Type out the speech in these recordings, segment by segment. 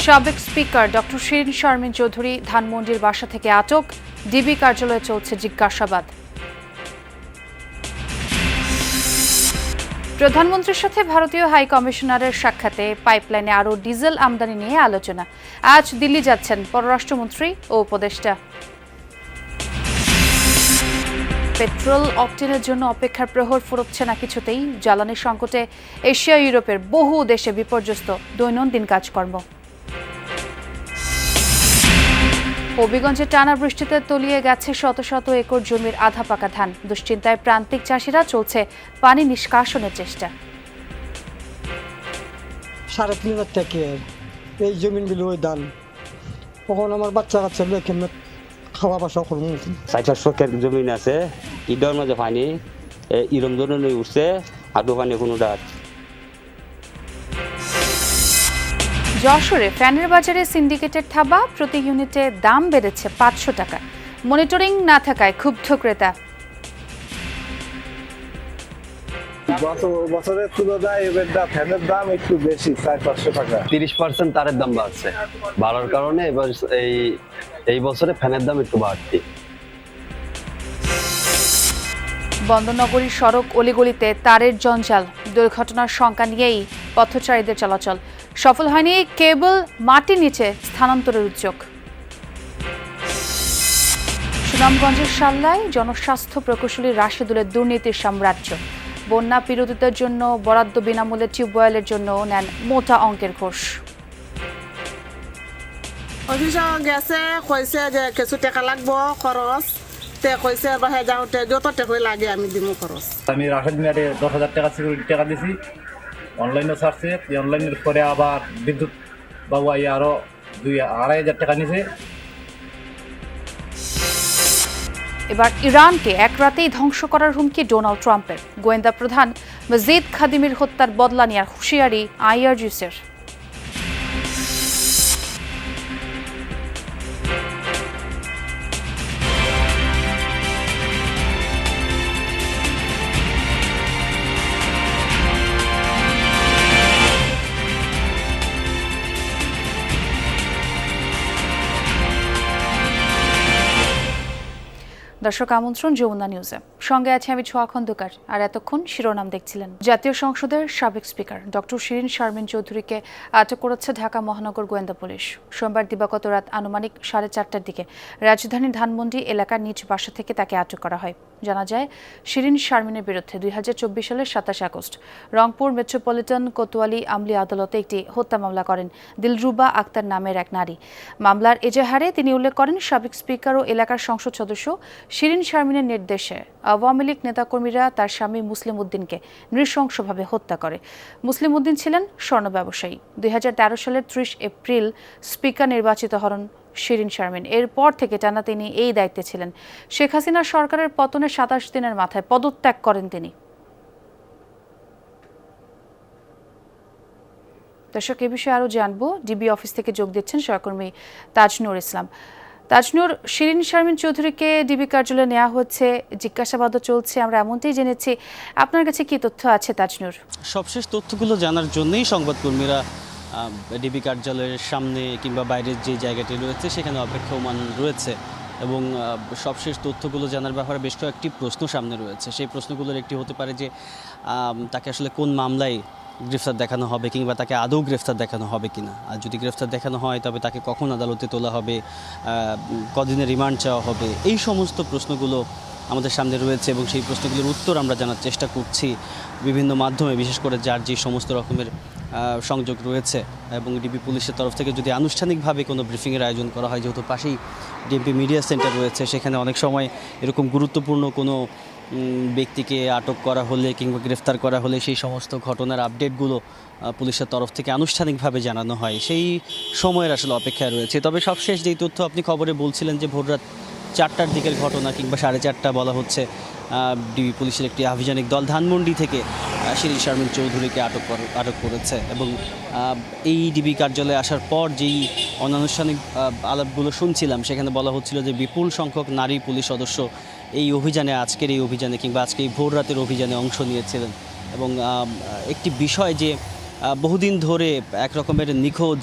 সাবেক speaker doctor Shirin Sharmin Chowdhury ধানমন্ডির বাসা থেকে আটক, ডিবি কার্যালয়ে চলছে জিজ্ঞাসাবাদ। প্রধানমন্ত্রীর সাথে ভারতীয় হাই কমিশনারের সাক্ষাতে পাইপলাইনে আরও ডিজেল আমদানি নিয়ে আলোচনা। আজ দিল্লি যাচ্ছেন পররাষ্ট্রমন্ত্রী ও উপদেষ্টা। পেট্রোল অকটেনের জন্য অপেক্ষার প্রহর ফুরোচ্ছে না কিছুতেই। জ্বালানি সংকটে এশিয়া ইউরোপের বহু দেশে বিপর্যস্ত দৈনন্দিন কাজকর্ম। হবিগঞ্জে টানা বৃষ্টিতে তলিয়ে গেছে শত শত একর জমির আধা পাকা ধান। দুশ্চিন্তায় প্রান্তিক চাষিরা, চলছে পানি নিষ্কাশনের চেষ্টা। 3,500 টাকা এই জমিনগুলো ওই ধান, তখন আমার বাচ্চা কাচ্চা কেমন খাওয়া বাসা করবো। 60 জমিন আছে, ঈদের মাঝে পানি ইরম ধরনের উঠছে, আদৌ পানি কোনো ডাক। যশোরে ফ্যানের বাজারে সিন্ডিকেটের থাবা, প্রতি ইউনিটে দাম বেড়েছে 500 টাকা। মনিটরিং না থাকায় ক্ষুব্ধ ক্রেতা। বছরের তুলনায় এবার ফ্যানের দাম একটু বেশি, 400-500 টাকা। 30% তারের দাম বাড়ছে, বাড়ার কারণে এবার এই বছরে ফ্যানের দাম একটু বাড়তি। বন্দরনগরীর সড়ক অলিগলিতে তারের জঞ্জাল, দুর্ঘটনার শঙ্কা নিয়েই পথচারীদের চলাচল। সফল হয়নি কেবল মাটির নিচে স্থানান্তরের উদ্যোগ। সুনামগঞ্জের সাল্লায় জনস্বাস্থ্য প্রকৌশলী রাশেদুলের দুর্নীতির সাম্রাজ্য। বন্যা পীড়িতদের জন্য বরাদ্দ বিনামূল্যে টিউবওয়েলের জন্য নেন মোটা অঙ্কের ঘোষ। অফিস গেছে, কইছে যে কিছু টাকা লাগবো খরচ, তে কইছে বাহে যাওতে যত টাকা লাগে আমি দিব খরচ। আমি রাশেদ মিয়ারে 10,000 টাকা সিকিউরিটি টাকা দিছি, অনলাইনে ছাড়ছে। অনলাইনের পরে আবার বিদ্যুৎ বাবু আইয়া আরো 2,000-2,500 টাকা নিছে। এবার ইরানকে এক রাতেই ধ্বংস করার হুমকি ডোনাল্ড ট্রাম্পের। গোয়েন্দা প্রধান মজিদ খাদিমের হত্যার বদলা নেওয়ার হুঁশিয়ারি আইআরজিসির। দর্শক আমন্ত্রণ যমুনা নিউজে, সঙ্গে আছে আমি ছোঁয়া খন্দকার। আর এতক্ষণ শিরোনাম দেখছিলেন। জাতীয় সংসদের সাবেক স্পিকার ডক্টর শিরিন শারমিন চৌধুরীকে আটক করেছে ঢাকা মহানগর গোয়েন্দা পুলিশ। সোমবার দিবাগত রাত আনুমানিক 4:30টার দিকে রাজধানীর ধানমন্ডি এলাকার নিজ বাসা থেকে তাকে আটক করা হয়। জানা যায়, শিরিন শারমিনের বিরুদ্ধে 2024 সালের 27 আগস্ট রংপুর মেট্রোপলিটন কোতোয়ালি আমলি আদালতে একটি হত্যা মামলা করেন দিলরুবা আক্তার নামের এক নারী। মামলার এজাহারে তিনি উল্লেখ করেন, সাবেক স্পিকার ও এলাকার সংসদ সদস্য শিরিন শারমিনের নির্দেশে আওয়ামী লীগ নেতাকর্মীরা তার স্বামী মুসলিম উদ্দিনকে নৃশংসভাবে হত্যা করে। মুসলিম উদ্দিন ছিলেন স্বর্ণ ব্যবসায়ী। 2013 সালের 30 এপ্রিল স্পিকার নির্বাচিত হন শিরিন শারমিন। এরপর থেকে টানা তিনি এই দায়িত্বে ছিলেন। শেখ হাসিনা সরকারের পতনের 27 দিনের মাথায় পদত্যাগ করেন তিনি। দর্শক, এ বিষয়ে আরও জানবো। ডিবি অফিস থেকে যোগ দিচ্ছেন সহকর্মী তাজনুর ইসলাম। তাজনুর, শিরিন শারমিন চৌধুরীকে ডিবি কার্যালয়ে নেওয়া হচ্ছে, জিজ্ঞাসাবাদও চলছে, আমরা এমনটাই জেনেছি। আপনার কাছে কি তথ্য আছে তাজনুর? সবশেষ তথ্যগুলো জানার জন্যই সংবাদকর্মীরা ডিবি কার্যালয়ের সামনে কিংবা বাইরের যে জায়গাটি রয়েছে সেখানে অপেক্ষমান রয়েছে এবং সবশেষ তথ্যগুলো জানার ব্যাপারে বেশ কয়েকটি প্রশ্ন সামনে রয়েছে। সেই প্রশ্নগুলোর একটি হতে পারে যে তাকে আসলে কোন মামলায় গ্রেফতার দেখানো হবে কিংবা তাকে আদৌ গ্রেফতার দেখানো হবে কিনা। আর যদি গ্রেফতার দেখানো হয় তবে তাকে কখন আদালতে তোলা হবে, কদিনের রিমান্ড চাওয়া হবে, এই সমস্ত প্রশ্নগুলো আমাদের সামনে রয়েছে এবং সেই প্রশ্নগুলোর উত্তর আমরা জানার চেষ্টা করছি বিভিন্ন মাধ্যমে, বিশেষ করে যার যে সমস্ত রকমের সংযোগ রয়েছে। এবং ডিবি পুলিশের তরফ থেকে যদি আনুষ্ঠানিকভাবে কোনো ব্রিফিংয়ের আয়োজন করা হয়, যেহেতু পাশেই ডিএমপি মিডিয়া সেন্টার রয়েছে, সেখানে অনেক সময় এরকম গুরুত্বপূর্ণ কোনো ব্যক্তিকে আটক করা হলে কিংবা গ্রেফতার করা হলে সেই সমস্ত ঘটনার আপডেটগুলো পুলিশের তরফ থেকে আনুষ্ঠানিকভাবে জানানো হয়। সেই সময়ের আসলে অপেক্ষায় রয়েছে। তবে সবশেষ যেই তথ্য আপনি খবরে বলছিলেন যে ভোররাত 4টার দিকের ঘটনা কিংবা 4:30 বলা হচ্ছে, ডিবি পুলিশের একটি আভিযানিক দল ধানমন্ডি থেকে শিরিন শারমিন চৌধুরীকে আটক করেছে এবং এই ডিবি কার্যালয়ে আসার পর যেই অনানুষ্ঠানিক আলাপগুলো শুনছিলাম সেখানে বলা হচ্ছিল যে বিপুল সংখ্যক নারী পুলিশ সদস্য এই অভিযানে, আজকের এই অভিযানে কিংবা আজকে এই ভোর রাতের অভিযানে অংশ নিয়েছিলেন। এবং একটি বিষয় যে বহুদিন ধরে এক রকমের নিখোঁজ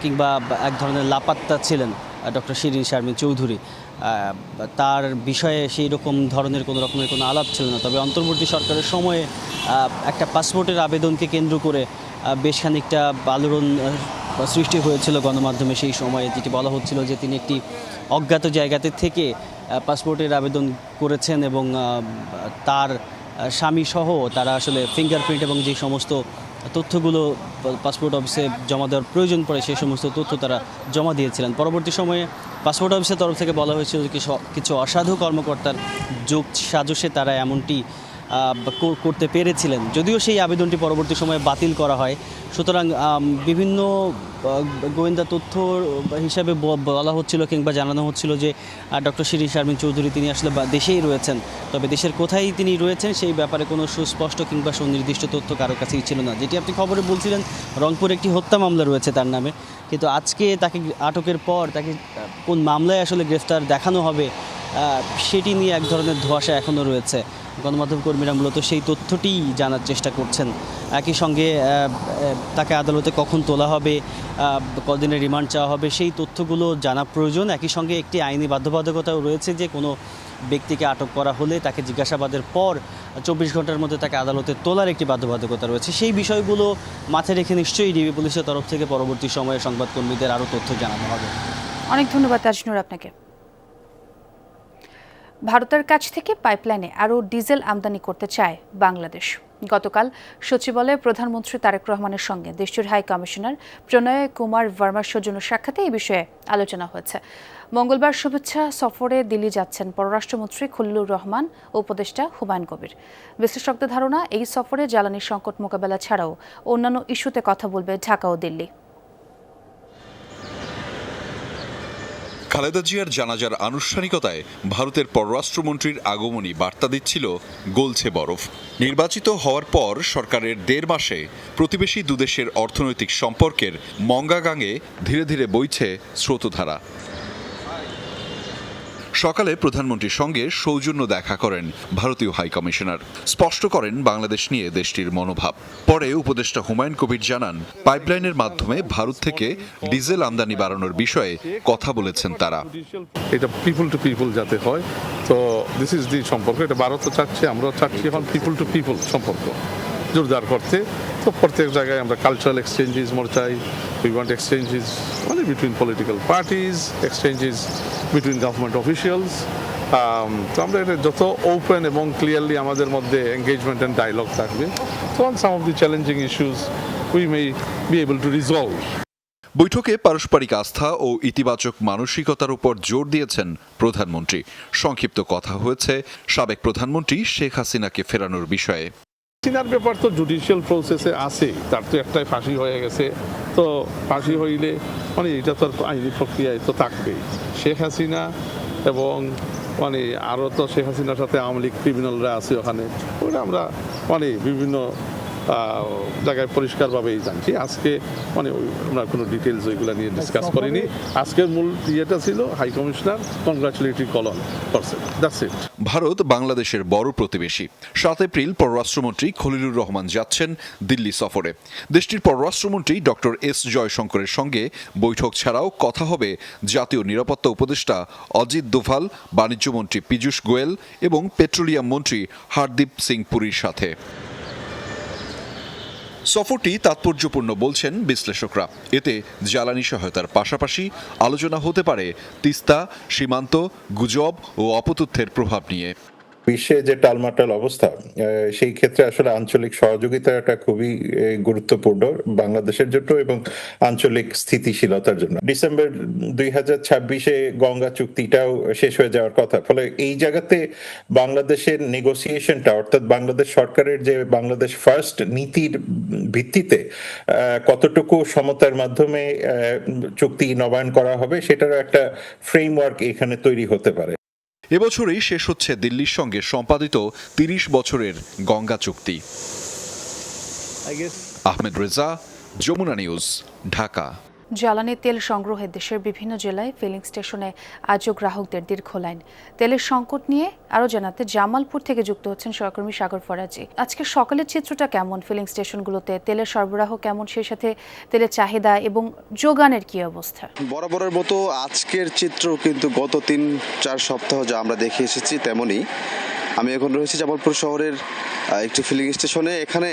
কিংবা এক ধরনের লাপাত্তা ছিলেন ডক্টর শিরিন শারমিন চৌধুরী। তার বিষয়ে সেই রকম ধরনের কোনো রকমের কোনো আলাপ ছিল না। তবে অন্তর্বর্তী সরকারের সময়ে একটা পাসপোর্টের আবেদনকে কেন্দ্র করে বেশ খানিকটা আলোড়ন সৃষ্টি হয়েছিল গণমাধ্যমে সেই সময়ে, যেটি বলা হচ্ছিল যে তিনি একটি অজ্ঞাত জায়গাতে থেকে পাসপোর্টের আবেদন করেছেন এবং তার স্বামী সহ তারা আসলে ফিঙ্গারপ্রিন্ট এবং যে সমস্ত তথ্যগুলো পাসপোর্ট অফিসে জমা দেওয়ার প্রয়োজন পড়ে সেই সমস্ত তথ্য তারা জমা দিয়েছিলেন। পরবর্তী সময়ে পাসপোর্ট অফিসের তরফ থেকে বলা হয়েছিল যে কিছু অসাধু কর্মকর্তার যোগ সাজসে তারা এমনটি করতে পেরেছিলেন, যদিও সেই আবেদনটি পরবর্তী সময়ে বাতিল করা হয়। সুতরাং বিভিন্ন গোয়েন্দা তথ্য হিসাবে বলা হচ্ছিল কিংবা জানানো হচ্ছিল যে ডক্টর শিরিন শারমিন চৌধুরী তিনি আসলে দেশেই রয়েছেন, তবে দেশের কোথায় তিনি রয়েছেন সেই ব্যাপারে কোনো সুস্পষ্ট কিংবা সুনির্দিষ্ট তথ্য কারো কাছেই ছিল না। যেটি আপনি খবরে বলছিলেন, রংপুরে একটি হত্যা মামলা রয়েছে তার নামে, কিন্তু আজকে তাকে আটকের পর তাকে কোন মামলায় আসলে গ্রেফতার দেখানো হবে সেটি নিয়ে এক ধরনের ধোঁয়াশা এখনও রয়েছে। গণমাধ্যম কর্মীরা মূলত সেই তথ্যটি জানার চেষ্টা করছেন। একই সঙ্গে তাকে আদালতে কখন তোলা হবে, কদিনের রিমান্ড চাওয়া হবে, সেই তথ্যগুলো জানা প্রয়োজন। একই সঙ্গে একটি আইনি বাধ্যবাধকতাও রয়েছে যে কোনো ব্যক্তিকে আটক করা হলে তাকে জিজ্ঞাসাবাদের পর 24 ঘন্টার মধ্যে তাকে আদালতে তোলার একটি বাধ্যবাধকতা রয়েছে। সেই বিষয়গুলো মাথায় রেখে নিশ্চয়ই ডিবি পুলিশের তরফ থেকে পরবর্তী সময়ে সংবাদকর্মীদের আরও তথ্য জানানো হবে। অনেক ধন্যবাদ তাজনুর আপনাকে। ভারতের কাছ থেকে পাইপলাইনে আরও ডিজেল আমদানি করতে চায় বাংলাদেশ। গতকাল সচিবালয়ে প্রধানমন্ত্রী তারেক রহমানের সঙ্গে দেশটির হাই কমিশনার প্রণয় কুমার ভার্মার সৌজন্য সাক্ষাতে এই বিষয়ে আলোচনা হয়েছে। মঙ্গলবার শুভেচ্ছা সফরে দিল্লি যাচ্ছেন পররাষ্ট্রমন্ত্রী খলিলুর রহমান ও উপদেষ্টা হুমায়ুন কবির। বিশ্লেষকদের ধারণা, এই সফরে জ্বালানি সংকট মোকাবেলা ছাড়াও অন্যান্য ইস্যুতে কথা বলবে ঢাকা ও দিল্লি। খালেদা জিয়ার জানাজার আনুষ্ঠানিকতায় ভারতের পররাষ্ট্রমন্ত্রীর আগমনী বার্তা দিচ্ছিল গলছে বরফ। নির্বাচিত হওয়ার পর সরকারের 1.5 মাসে প্রতিবেশী দুদেশের অর্থনৈতিক সম্পর্কের মঙ্গাগাঙে ধীরে ধীরে বইছে স্রোতধারা। সকালে প্রধানমন্ত্রীর সঙ্গে সৌজন্য দেখা করেন ভারতীয় হাই কমিশনার, স্পষ্ট করেন বাংলাদেশ নিয়ে দেশটির মনোভাব। পরে উপদেষ্টা হুমায়ুন কবির জানান, পাইপলাইনের মাধ্যমে ভারত থেকে ডিজেল আমদানি বাড়ানোর বিষয়ে কথা বলেছেন তারা। এটা পিপল টু পিপল যাতে হয়, তো দিস ইজ দি সম্পর্ক। এটা ভারতও চাচ্ছে, আমরাও চাচ্ছি এখন পিপল টু পিপল সম্পর্ক জোরদার করতে। তো প্রত্যেক জায়গায় আমরা কালচারাল এক্সচেঞ্জেস মোর চাই, উই ওয়ান্ট এক্সচেঞ্জেস মানে between political parties, exchanges between government officials. তো আমরা এটা যত ওপেন এবং ক্লিয়ারলি আমাদের মধ্যে এঙ্গেজমেন্ট অ্যান্ড ডায়লগ থাকবে, তখন some of the challenging issues we may be able to resolve. বৈঠকে পারস্পরিক আস্থা ও ইতিবাচক মানসিকতার উপর জোর দিয়েছেন প্রধানমন্ত্রী। সংক্ষিপ্ত কথা হয়েছে সাবেক প্রধানমন্ত্রী শেখ হাসিনাকে ফেরানোর বিষয়ে। হাসিনার ব্যাপার তো জুডিশিয়াল প্রসেসে আছে, তার তো একটাই ফাঁসি হয়ে গেছে, তো ফাঁসি হইলে মানে এটা তো আইনি প্রক্রিয়ায় তো থাকবেই। শেখ হাসিনা এবং মানে আরও তো শেখ হাসিনার সাথে আওয়ামী লীগ ক্রিমিনালরা আছে ওখানে, ওটা আমরা মানে বিভিন্ন জায়গায় পরিষ্কারভাবেই জানছি। আজকে মানে আমরা কোনো ডিটেলস ওইগুলো নিয়ে ডিসকাস করিনি। আজকের মূল ইয়েটা ছিল হাই কমিশনার কংগ্রাচুলেটরি কলন করছে, দ্যাটস ইট। ভারত বাংলাদেশের বড় প্রতিবেশী। 7 এপ্রিল পররাষ্ট্রমন্ত্রী খলিলুর রহমান যাচ্ছেন দিল্লি সফরে। দেশটির পররাষ্ট্রমন্ত্রী ডক্টর এস জয়শঙ্করের সঙ্গে বৈঠক ছাড়াও কথা হবে জাতীয় নিরাপত্তা উপদেষ্টা অজিত দোভাল, বাণিজ্যমন্ত্রী পীযূষ গোয়েল এবং পেট্রোলিয়াম মন্ত্রী হরদীপ সিং পুরীর সাথে। সফরটি তাৎপর্যপূর্ণ বলছেন বিশ্লেষকরা। এতে জ্বালানি সহায়তার পাশাপাশি আলোচনা হতে পারে তিস্তা, সীমান্ত, গুজব ও অপতথ্যের প্রভাব নিয়ে। বিশ্বে যে টালমাটাল অবস্থা, সেই ক্ষেত্রে আসলে আঞ্চলিক সহযোগিতাটা খুবই গুরুত্বপূর্ণ বাংলাদেশের জন্য এবং আঞ্চলিক স্থিতিশীলতার জন্য। ডিসেম্বর 2026-এ গঙ্গা চুক্তিটাও শেষ হয়ে যাওয়ার কথা, ফলে এই জায়গাতে বাংলাদেশের নেগোসিয়েশনটা, অর্থাৎ বাংলাদেশ সরকারের যে বাংলাদেশ ফার্স্ট নীতির ভিত্তিতে কতটুকু সমতার মাধ্যমে চুক্তি নবায়ন করা হবে, সেটারও একটা ফ্রেমওয়ার্ক এখানে তৈরি হতে পারে। এবছরই শেষ হচ্ছে দিল্লির সঙ্গে সম্পাদিত 30 বছরের গঙ্গা চুক্তি। আহমেদ রেজা, যমুনা নিউজ, ঢাকা। জ্বালানি তেল সংগ্রহে দেশের বিভিন্ন জেলায় ফিলিং স্টেশনে আজও গ্রাহকদের দীর্ঘ লাইন। তেলের সংকট নিয়ে আরও জানাতে জামালপুর থেকে যুক্ত হচ্ছেন সহকর্মী সাগর ফরাজি। আজকে সকালের চিত্রটা কেমন ফিলিং স্টেশনগুলোতে, তেলের সরবরাহ কেমন, সেই সাথে তেলের চাহিদা এবং যোগানের কি অবস্থা? বরাবরের মতো আজকের চিত্র কিন্তু গত 3-4 সপ্তাহ যা আমরা দেখে এসেছি তেমনই। আমি এখন রয়েছি জামালপুর শহরের একটি ফিলিং স্টেশনে। এখানে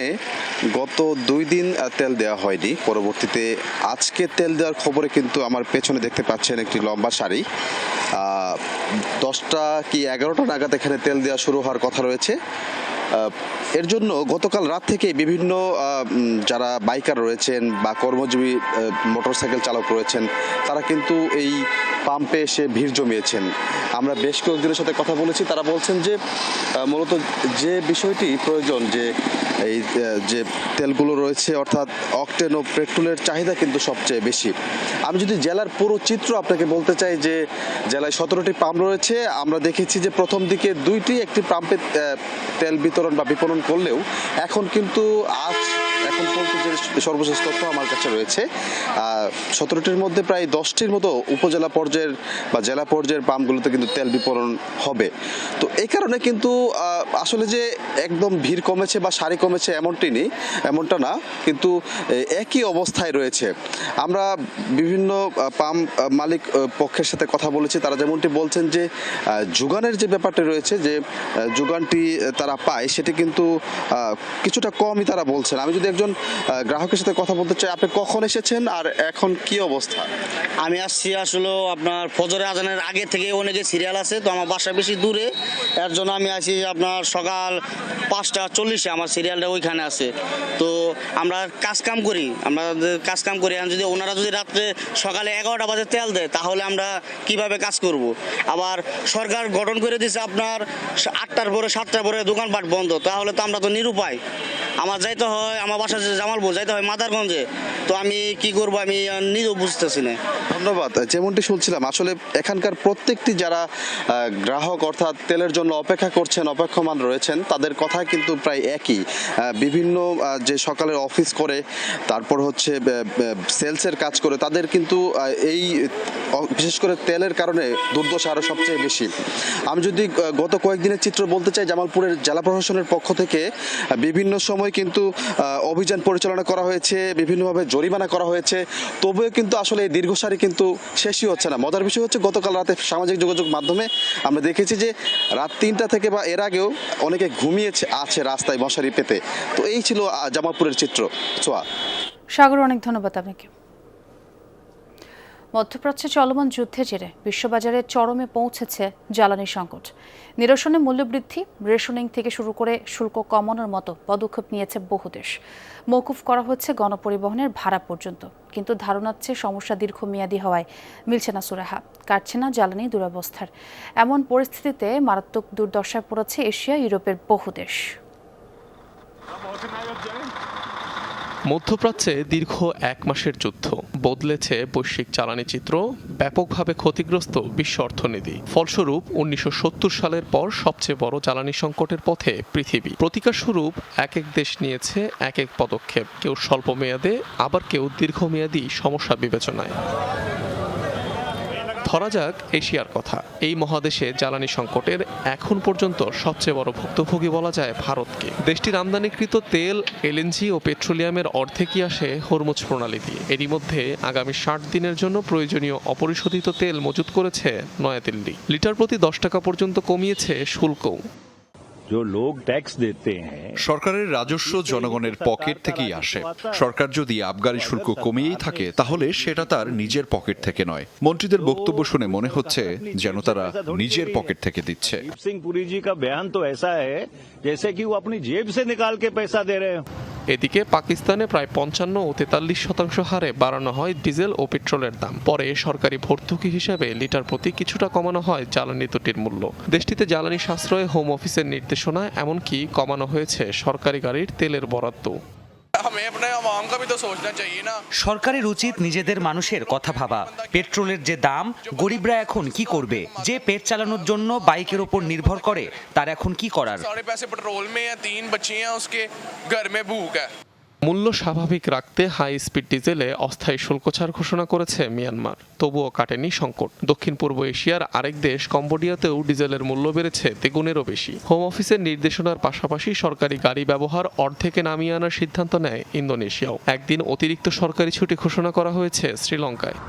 গত 2 দিন তেল দেওয়া হয়নি, পরবর্তীতে আজকে তেল দেওয়ার খবরে কিন্তু আমার পেছনে দেখতে পাচ্ছেন একটি লম্বা সারি। 10টা কি 11টা নাগাদ এখানে তেল দেওয়া শুরু হওয়ার কথা রয়েছে। এর জন্য গতকাল রাত থেকে বিভিন্ন যারা বাইকার রয়েছেন বা কর্মজীবী মোটরসাইকেল চালক রয়েছেন তারা কিন্তু এই পাম্পে এসে ভিড় জমিয়েছেন। আমরা বেশ কয়েকজনের সাথে কথা বলেছি, তারা বলছেন যে মূলত যে বিষয়টি প্রয়োজন, যে এই যে তেলগুলো রয়েছে অর্থাৎ অকটেন ও পেট্রোলের চাহিদা কিন্তু সবচেয়ে বেশি। আমি যদি জেলার পুরো চিত্র আপনাকে বলতে চাই যে জেলায় 17টি পাম্প রয়েছে। আমরা দেখেছি যে প্রথম দিকে 2টি একটি পাম্পে তেল বিতরণ বা বিপণন করলেও এখন কিন্তু এখন পর্যন্ত যে সর্বশেষ তথ্য আমার কাছে রয়েছে 17টির মধ্যে প্রায় 10টির মতো উপজেলা পর্যায়ের বা জেলা পর্যায়ের পাম্পগুলোতে কিন্তু তেল বিপণন হবে। তো এই কারণে কিন্তু আসলে যে একদম ভিড় কমেছে বা সারি কমেছে এমনটা না, কিন্তু একই অবস্থায় রয়েছে। আমরা বিভিন্ন পাম্প মালিক পক্ষের সাথে কথা বলেছি, তারা যেমনটি বলছেন যে যোগানের যে ব্যাপারটি রয়েছে, যে যোগানটি তারা পায় সেটি কিন্তু কিছুটা কমই তারা বলছেন। আমি যদি একজন গ্রাহকের সাথে কথা বলতে চাই, আপনি কখন এসেছেন আর এখন কি অবস্থা? আমি আসছি আসলে আপনার ফজরের আজানের আগে থেকে অনেকে সিরিয়াল আছে, তো আমার বাসা বেশি দূরে, এর জন্য আমি আসি আপনার সকাল 5:40 আমার সিরিয়ালটা ওইখানে আছে। তো আমরা কাজকাম করি যদি ওনারা যদি রাত্রে সকালে 11টা বাজে তেল দেয় তাহলে আমরা কিভাবে কাজ করব। আবার সরকার গঠন করে দিয়েছে আপনার 8টার পরে 7টার পরে দোকানপাট বন্ধ, তাহলে তো আমরা তো নিরুপায়। আমার যাইতে হয়, আমার বাসা জামালপুর যাইতে হয় মাদারগঞ্জে, তো আমি কি করব আমি নিজেও বুঝতেছি না। ধন্যবাদ। যেমনটি শুনছিলাম, আসলে এখানকার প্রত্যেকটি যারা গ্রাহক অর্থাৎ তেলের জন্য অপেক্ষা করছেন, অপেক্ষমান রয়েছেন, তাদের কথা কিন্তু প্রায় একই। বিভিন্ন যে সকালের অফিস করে, তারপর হচ্ছে সেলসের কাজ করে, তাদের কিন্তু এই বিশেষ করে তেলের কারণে দুর্দশা আরও সবচেয়ে বেশি। আমি যদি গত কয়েকদিনের চিত্র বলতে চাই, জামালপুরের জেলা প্রশাসনের পক্ষ থেকে বিভিন্ন সময় কিন্তু অভিযান পরিচালনা করা হয়েছে, বিভিন্নভাবে জরিমানা করা হয়েছে, তবুও কিন্তু আসলে এই দীর্ঘ সারি কিন্তু শেষই হচ্ছে না। মজার বিষয় হচ্ছে গতকাল রাতে সামাজিক যোগাযোগ মাধ্যমে আমরা দেখেছি যে রাত 3টা থেকে বা এর আগেও অনেকে ঘুমিয়েছে আছে রাস্তায় মশারি পেতে। তো এই ছিল জামালপুরের চিত্র। সাগর, অনেক ধন্যবাদ আপনাকে। মধ্যপ্রাচ্যে চলমান যুদ্ধের জেরে বিশ্ববাজারে চরমে পৌঁছেছে জ্বালানি সংকট। নিরসনে মূল্যবৃদ্ধি, রেশনিং থেকে শুরু করে শুল্ক কমানোর মতো পদক্ষেপ নিয়েছে বহু দেশ। মওকুফ করা হচ্ছে গণপরিবহনের ভাড়া পর্যন্ত। কিন্তু ধারণার চেয়ে সমস্যা দীর্ঘমেয়াদী হওয়ায় মিলছে না সুরাহা, কাটছে না জ্বালানি দুরবস্থার। এমন পরিস্থিতিতে মারাত্মক দুর্দশায় পড়েছে এশিয়া, ইউরোপের বহু দেশ। মধ্যপ্রাচ্যে দীর্ঘ 1 মাসের যুদ্ধ বদলেছে বৈশ্বিক জ্বালানি চিত্র, ব্যাপকভাবে ক্ষতিগ্রস্ত বিশ্ব অর্থনীতি। ফলস্বরূপ 1970 সালের পর সবচেয়ে বড় জ্বালানি সংকটের পথে পৃথিবী। প্রতিকার স্বরূপ এক এক দেশ নিয়েছে এক এক পদক্ষেপ, কেউ স্বল্প মেয়াদে, আবার কেউ দীর্ঘমেয়াদী সমস্যা বিবেচনায়। ধরা যাক এশিয়ার কথা। এই মহাদেশে জ্বালানি সংকটের এখন পর্যন্ত সবচেয়ে বড় ভুক্তভোগী বলা যায় ভারতকে। দেশটির আমদানিকৃত তেল, এলএনজি ও পেট্রোলিয়ামের অর্ধেকই আসে হরমুজ প্রণালী দিয়ে। এরই মধ্যে আগামী 60 দিনের জন্য প্রয়োজনীয় অপরিশোধিত তেল মজুত করেছে নয়াদিল্লি। লিটার প্রতি 10 টাকা পর্যন্ত কমিয়েছে শুল্কও। সরকারের রাজস্ব জনগণের পকেট থেকেই আসে। সরকার যদি আবগারি শুল্ক কমিয়েই থাকে তাহলে সেটা তার নিজের পকেট থেকে নয়। মন্ত্রীদের বক্তব্য শুনে মনে হচ্ছে যেন তারা নিজের পকেট থেকে দিচ্ছে। এদিকে পাকিস্তানে প্রায় 55 ও 43% হারে বাড়ানো হয় ডিজেল ও পেট্রোলের দাম। পরে সরকারি ভর্তুকি হিসেবে লিটার প্রতি কিছুটা কমানো হয় জ্বালানি দুটির মূল্য। দেশটিতে জ্বালানি সাশ্রয়ে হোম অফিসের নির্দেশনায় এমনকি কমানো হয়েছে সরকারি গাড়ির তেলের বরাদ্দ। সরকারের উচিত নিজেদের মানুষের কথা ভাবা। পেট্রোলের যে দাম, গরিবরা এখন কি করবে? যে পেট চালানোর জন্য বাইকের ওপর নির্ভর করে তার এখন কি করার? মূল্য স্বাভাবিক রাখতে হাই স্পিড ডিজেলে অস্থায়ী শুল্ক ছাড় ঘোষণা করেছে মিয়ানমার, তবুও কাটেনি সংকট। দক্ষিণ পূর্ব এশিয়ার আরেক দেশ কম্বোডিয়াতেও ডিজেলের মূল্য বেড়েছে দ্বিগুণেরও বেশি। হোম অফিসের নির্দেশনার পাশাপাশি সরকারি গাড়ি ব্যবহার অর্ধেকে নামিয়ে আনার সিদ্ধান্ত নেয় ইন্দোনেশিয়াও। একদিন অতিরিক্ত সরকারি ছুটি ঘোষণা করা হয়েছে শ্রীলঙ্কায়।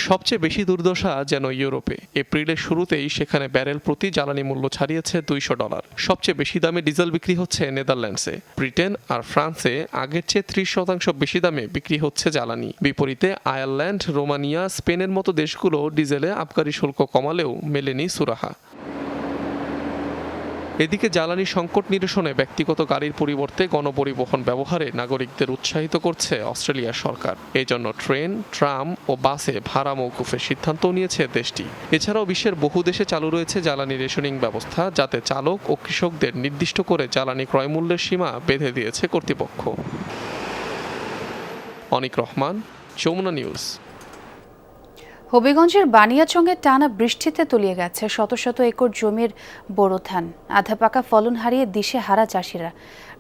সবচেয়ে বেশি দুর্দশা যেন ইউরোপে। এপ্রিলের শুরুতেই সেখানে ব্যারেল প্রতি জ্বালানি মূল্য ছাড়িয়েছে $200। সবচেয়ে বেশি দামে ডিজেল বিক্রি হচ্ছে নেদারল্যান্ডসে। ব্রিটেন আর ফ্রান্সে আগের চেয়ে 30% বেশি দামে বিক্রি হচ্ছে জ্বালানি। বিপরীতে আয়ারল্যান্ড, রোমানিয়া, স্পেনের মতো দেশগুলো ডিজেলে আবগারি শুল্ক কমালেও মেলেনি সুরাহা। এদিকে জ্বালানি সংকট নিরসনে ব্যক্তিগত গাড়ির পরিবর্তে গণপরিবহন ব্যবহারে নাগরিকদের উৎসাহিত করছে অস্ট্রেলিয়ার সরকার। এজন্য ট্রেন, ট্রাম ও বাসে ভাড়া মওকুফের সিদ্ধান্ত নিয়েছে দেশটি। এছাড়াও বিশ্বের বহু দেশে চালু রয়েছে জ্বালানি রেশনিং ব্যবস্থা, যাতে চালক ও কৃষকদের নির্দিষ্ট করে জ্বালানি ক্রয় মূল্যের সীমা বেঁধে দিয়েছে কর্তৃপক্ষ। অনিক রহমান, যমুনা নিউজ। হবিগঞ্জের বানিয়াচংয়ে টানা বৃষ্টিতে তলিয়ে গেছে শত শত একর জমির বোরো ধান। আধা পাকা ফলন হারিয়ে দিশেহারা চাষিরা।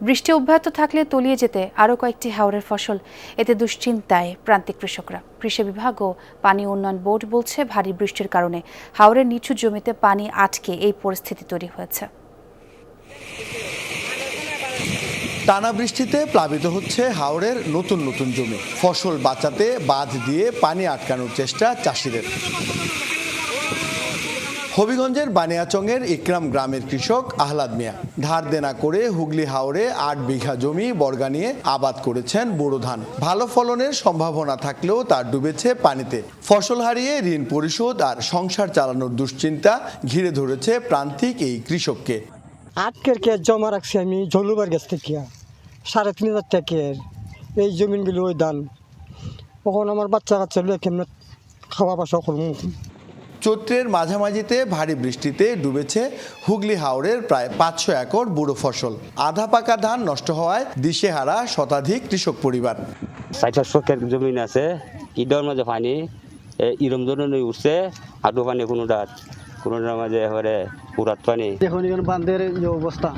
বৃষ্টি অব্যাহত থাকলে তলিয়ে যেতে আরও কয়েকটি হাওরের ফসল। এতে দুশ্চিন্তায় প্রান্তিক কৃষকরা। কৃষি বিভাগ ও পানি উন্নয়ন বোর্ড বলছে, ভারী বৃষ্টির কারণে হাওরের নিচু জমিতে পানি আটকে এই পরিস্থিতি তৈরি হয়েছে। টানা বৃষ্টিতে প্লাবিত হচ্ছে হাওরের নতুন নতুন জমি। ফসল বাঁচাতে বাঁধ দিয়ে পানি আটকানোর চেষ্টা চাষিদের। হবিগঞ্জের বানিয়াচংয়ের ইকরাম গ্রামের কৃষক আহলাদ মিয়া ধার দেনা করে হুগলি হাওরে 8 বিঘা জমি বর্গা নিয়ে আবাদ করেছেন বোরো ধান। ভালো ফলনের সম্ভাবনা থাকলেও তা ডুবেছে পানিতে। ফসল হারিয়ে ঋণ পরিশোধ আর সংসার চালানোর দুশ্চিন্তা ঘিরে ধরেছে প্রান্তিক এই কৃষককে। 8 কের জমা রাখছি আমি জলুবার গাছ থেকে 3,500 টাকার। এই জমিনগুলো ওই দান। তখন আমার বাচ্চা কাচ্চা কেমন খাওয়া বাসা করবো। চৈত্রের মাঝামাঝিতে ভারী বৃষ্টিতে ডুবেছে হুগলি হাওরের প্রায় 500 একর বুড়ো ফসল। আধা পাকা ধান নষ্ট হওয়ায় দিশেহারা শতাধিক কৃষক পরিবার। 60 জমিন আছে, ঈদের মাঝে পানি ইরম ধরনের উঠছে, আদু পানি কোনোটার মাঝে এবারে পুরাত পানি। এখন এখানে বাঁধের যে অবস্থা,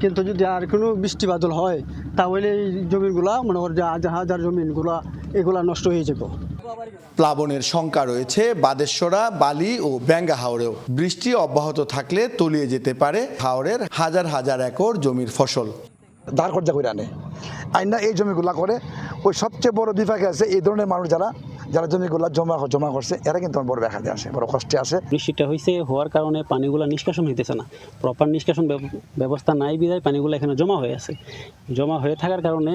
কিন্তু যদি আর কোনো বৃষ্টি বাদল হয় তাহলে এই জমিগুলা মনে কর যে হাজার জমিনগুলা এগুলা নষ্ট হয়ে যাবে। প্লাবনের শঙ্কা রয়েছে বাদেশ্বরা, বালি ও ব্যাঙ্গা হাওরেও। বৃষ্টি অব্যাহত থাকলে তলিয়ে যেতে পারে হাওরের হাজার হাজার একর জমির ফসল। ধার কর্জা করে আনে আইনা এই জমিগুলা করে। ওই সবচেয়ে বড় বিভাগে আছে এই ধরনের মানুষ যারা জমিগুলা জমা করছে, এরা কিন্তু বড় ব্যাঘাতে আসে, বড় কষ্টে আসে। বৃষ্টিটা হয়েছে হওয়ার কারণে পানিগুলো নিষ্কাশন হইতেছে না, প্রপার নিষ্কাশন ব্যবস্থা নাই বিধায় পানিগুলো এখানে জমা হয়ে আছে। জমা হয়ে থাকার কারণে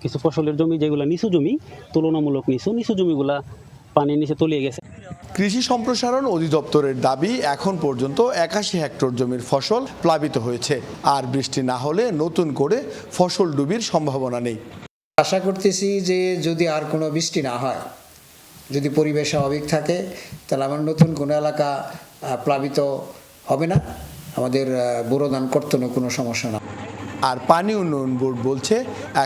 কিছু ফসলের জমি যেগুলো নিচু জমি, তুলনামূলক নিচু জমিগুলা পানির নিচে তলিয়ে গেছে। কৃষি সম্প্রসারণ অধিদপ্তরের দাবি, এখন পর্যন্ত 81 হেক্টর জমির ফসল প্লাবিত হয়েছে। আর বৃষ্টি না হলে নতুন করে ফসল ডুবির সম্ভাবনা নেই। আশা করতেছি যে যদি আর কোনো বৃষ্টি না হয়, যদি পরিবেশ স্বাভাবিক থাকে, তাহলে আমার নতুন কোনো এলাকা প্লাবিত হবে না। আমাদের বোরো ধান করতে কোনো সমস্যা না। আর পানি উন্নয়ন বোর্ড বলছে,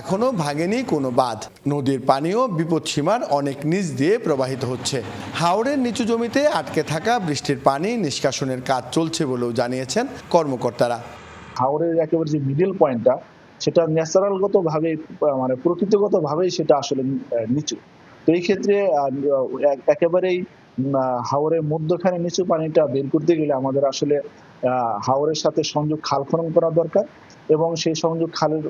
এখনো ভাঙেনি কোনো বাঁধ। নদীর পানিও বিপদসীমার অনেক নিচ দিয়ে প্রবাহিত হচ্ছে। হাওরের নিচু জমিতে আটকে থাকা বৃষ্টির পানি নিষ্কাশনের কাজ চলছে বলেও জানিয়েছেন কর্মকর্তারা। হাওরের একেবারে যে মিডল পয়েন্টটা, সেটা ন্যাচারালগতভাবে মানে প্রকৃতিগতভাবেই সেটা আসলে নিচু। তো এই ক্ষেত্রে একেবারেই হাওরের মধ্যখানে নিচু পানিটা বের করতে গেলে আমাদের আসলে হাওরের সাথে সংযোগ খাল খনন করা দরকার, এবং সেই সংযোগ খালের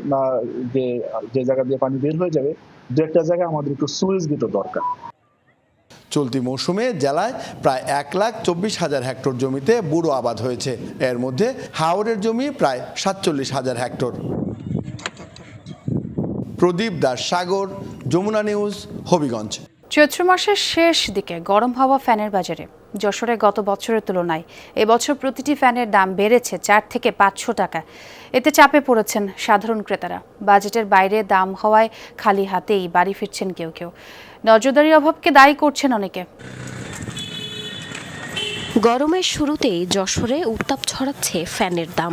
যে জায়গা দিয়ে পানি বের হয়ে যাবে, দু একটা জায়গায় আমাদের একটু সুইচ গেটও দরকার। চলতি মৌসুমে জেলায় প্রায় 1,24,000 হেক্টর জমিতে বুড়ো আবাদ হয়েছে। এর মধ্যে হাওরের জমি প্রায় 47,000 হেক্টর। প্রদীপ দাস সাগর, যমুনা নিউজ, হবিগঞ্জ। চৈত্র মাসের শেষ দিকে গরম হাওয়া ফ্যানের বাজারে। যশোরে গত বছরের তুলনায় এবছর প্রতিটি ফ্যানের দাম বেড়েছে 4 থেকে 500 টাকা। এতে চাপে পড়েছেন সাধারণ ক্রেতারা। বাজেটের বাইরে দাম হওয়ায় খালি হাতেই বাড়ি ফিরছেন কেউ কেউ। নজরদারির অভাবকে দায়ী করছেন অনেকে। গরমের শুরুতেই যশোরে উত্তাপ ছড়াচ্ছে ফ্যানের দাম।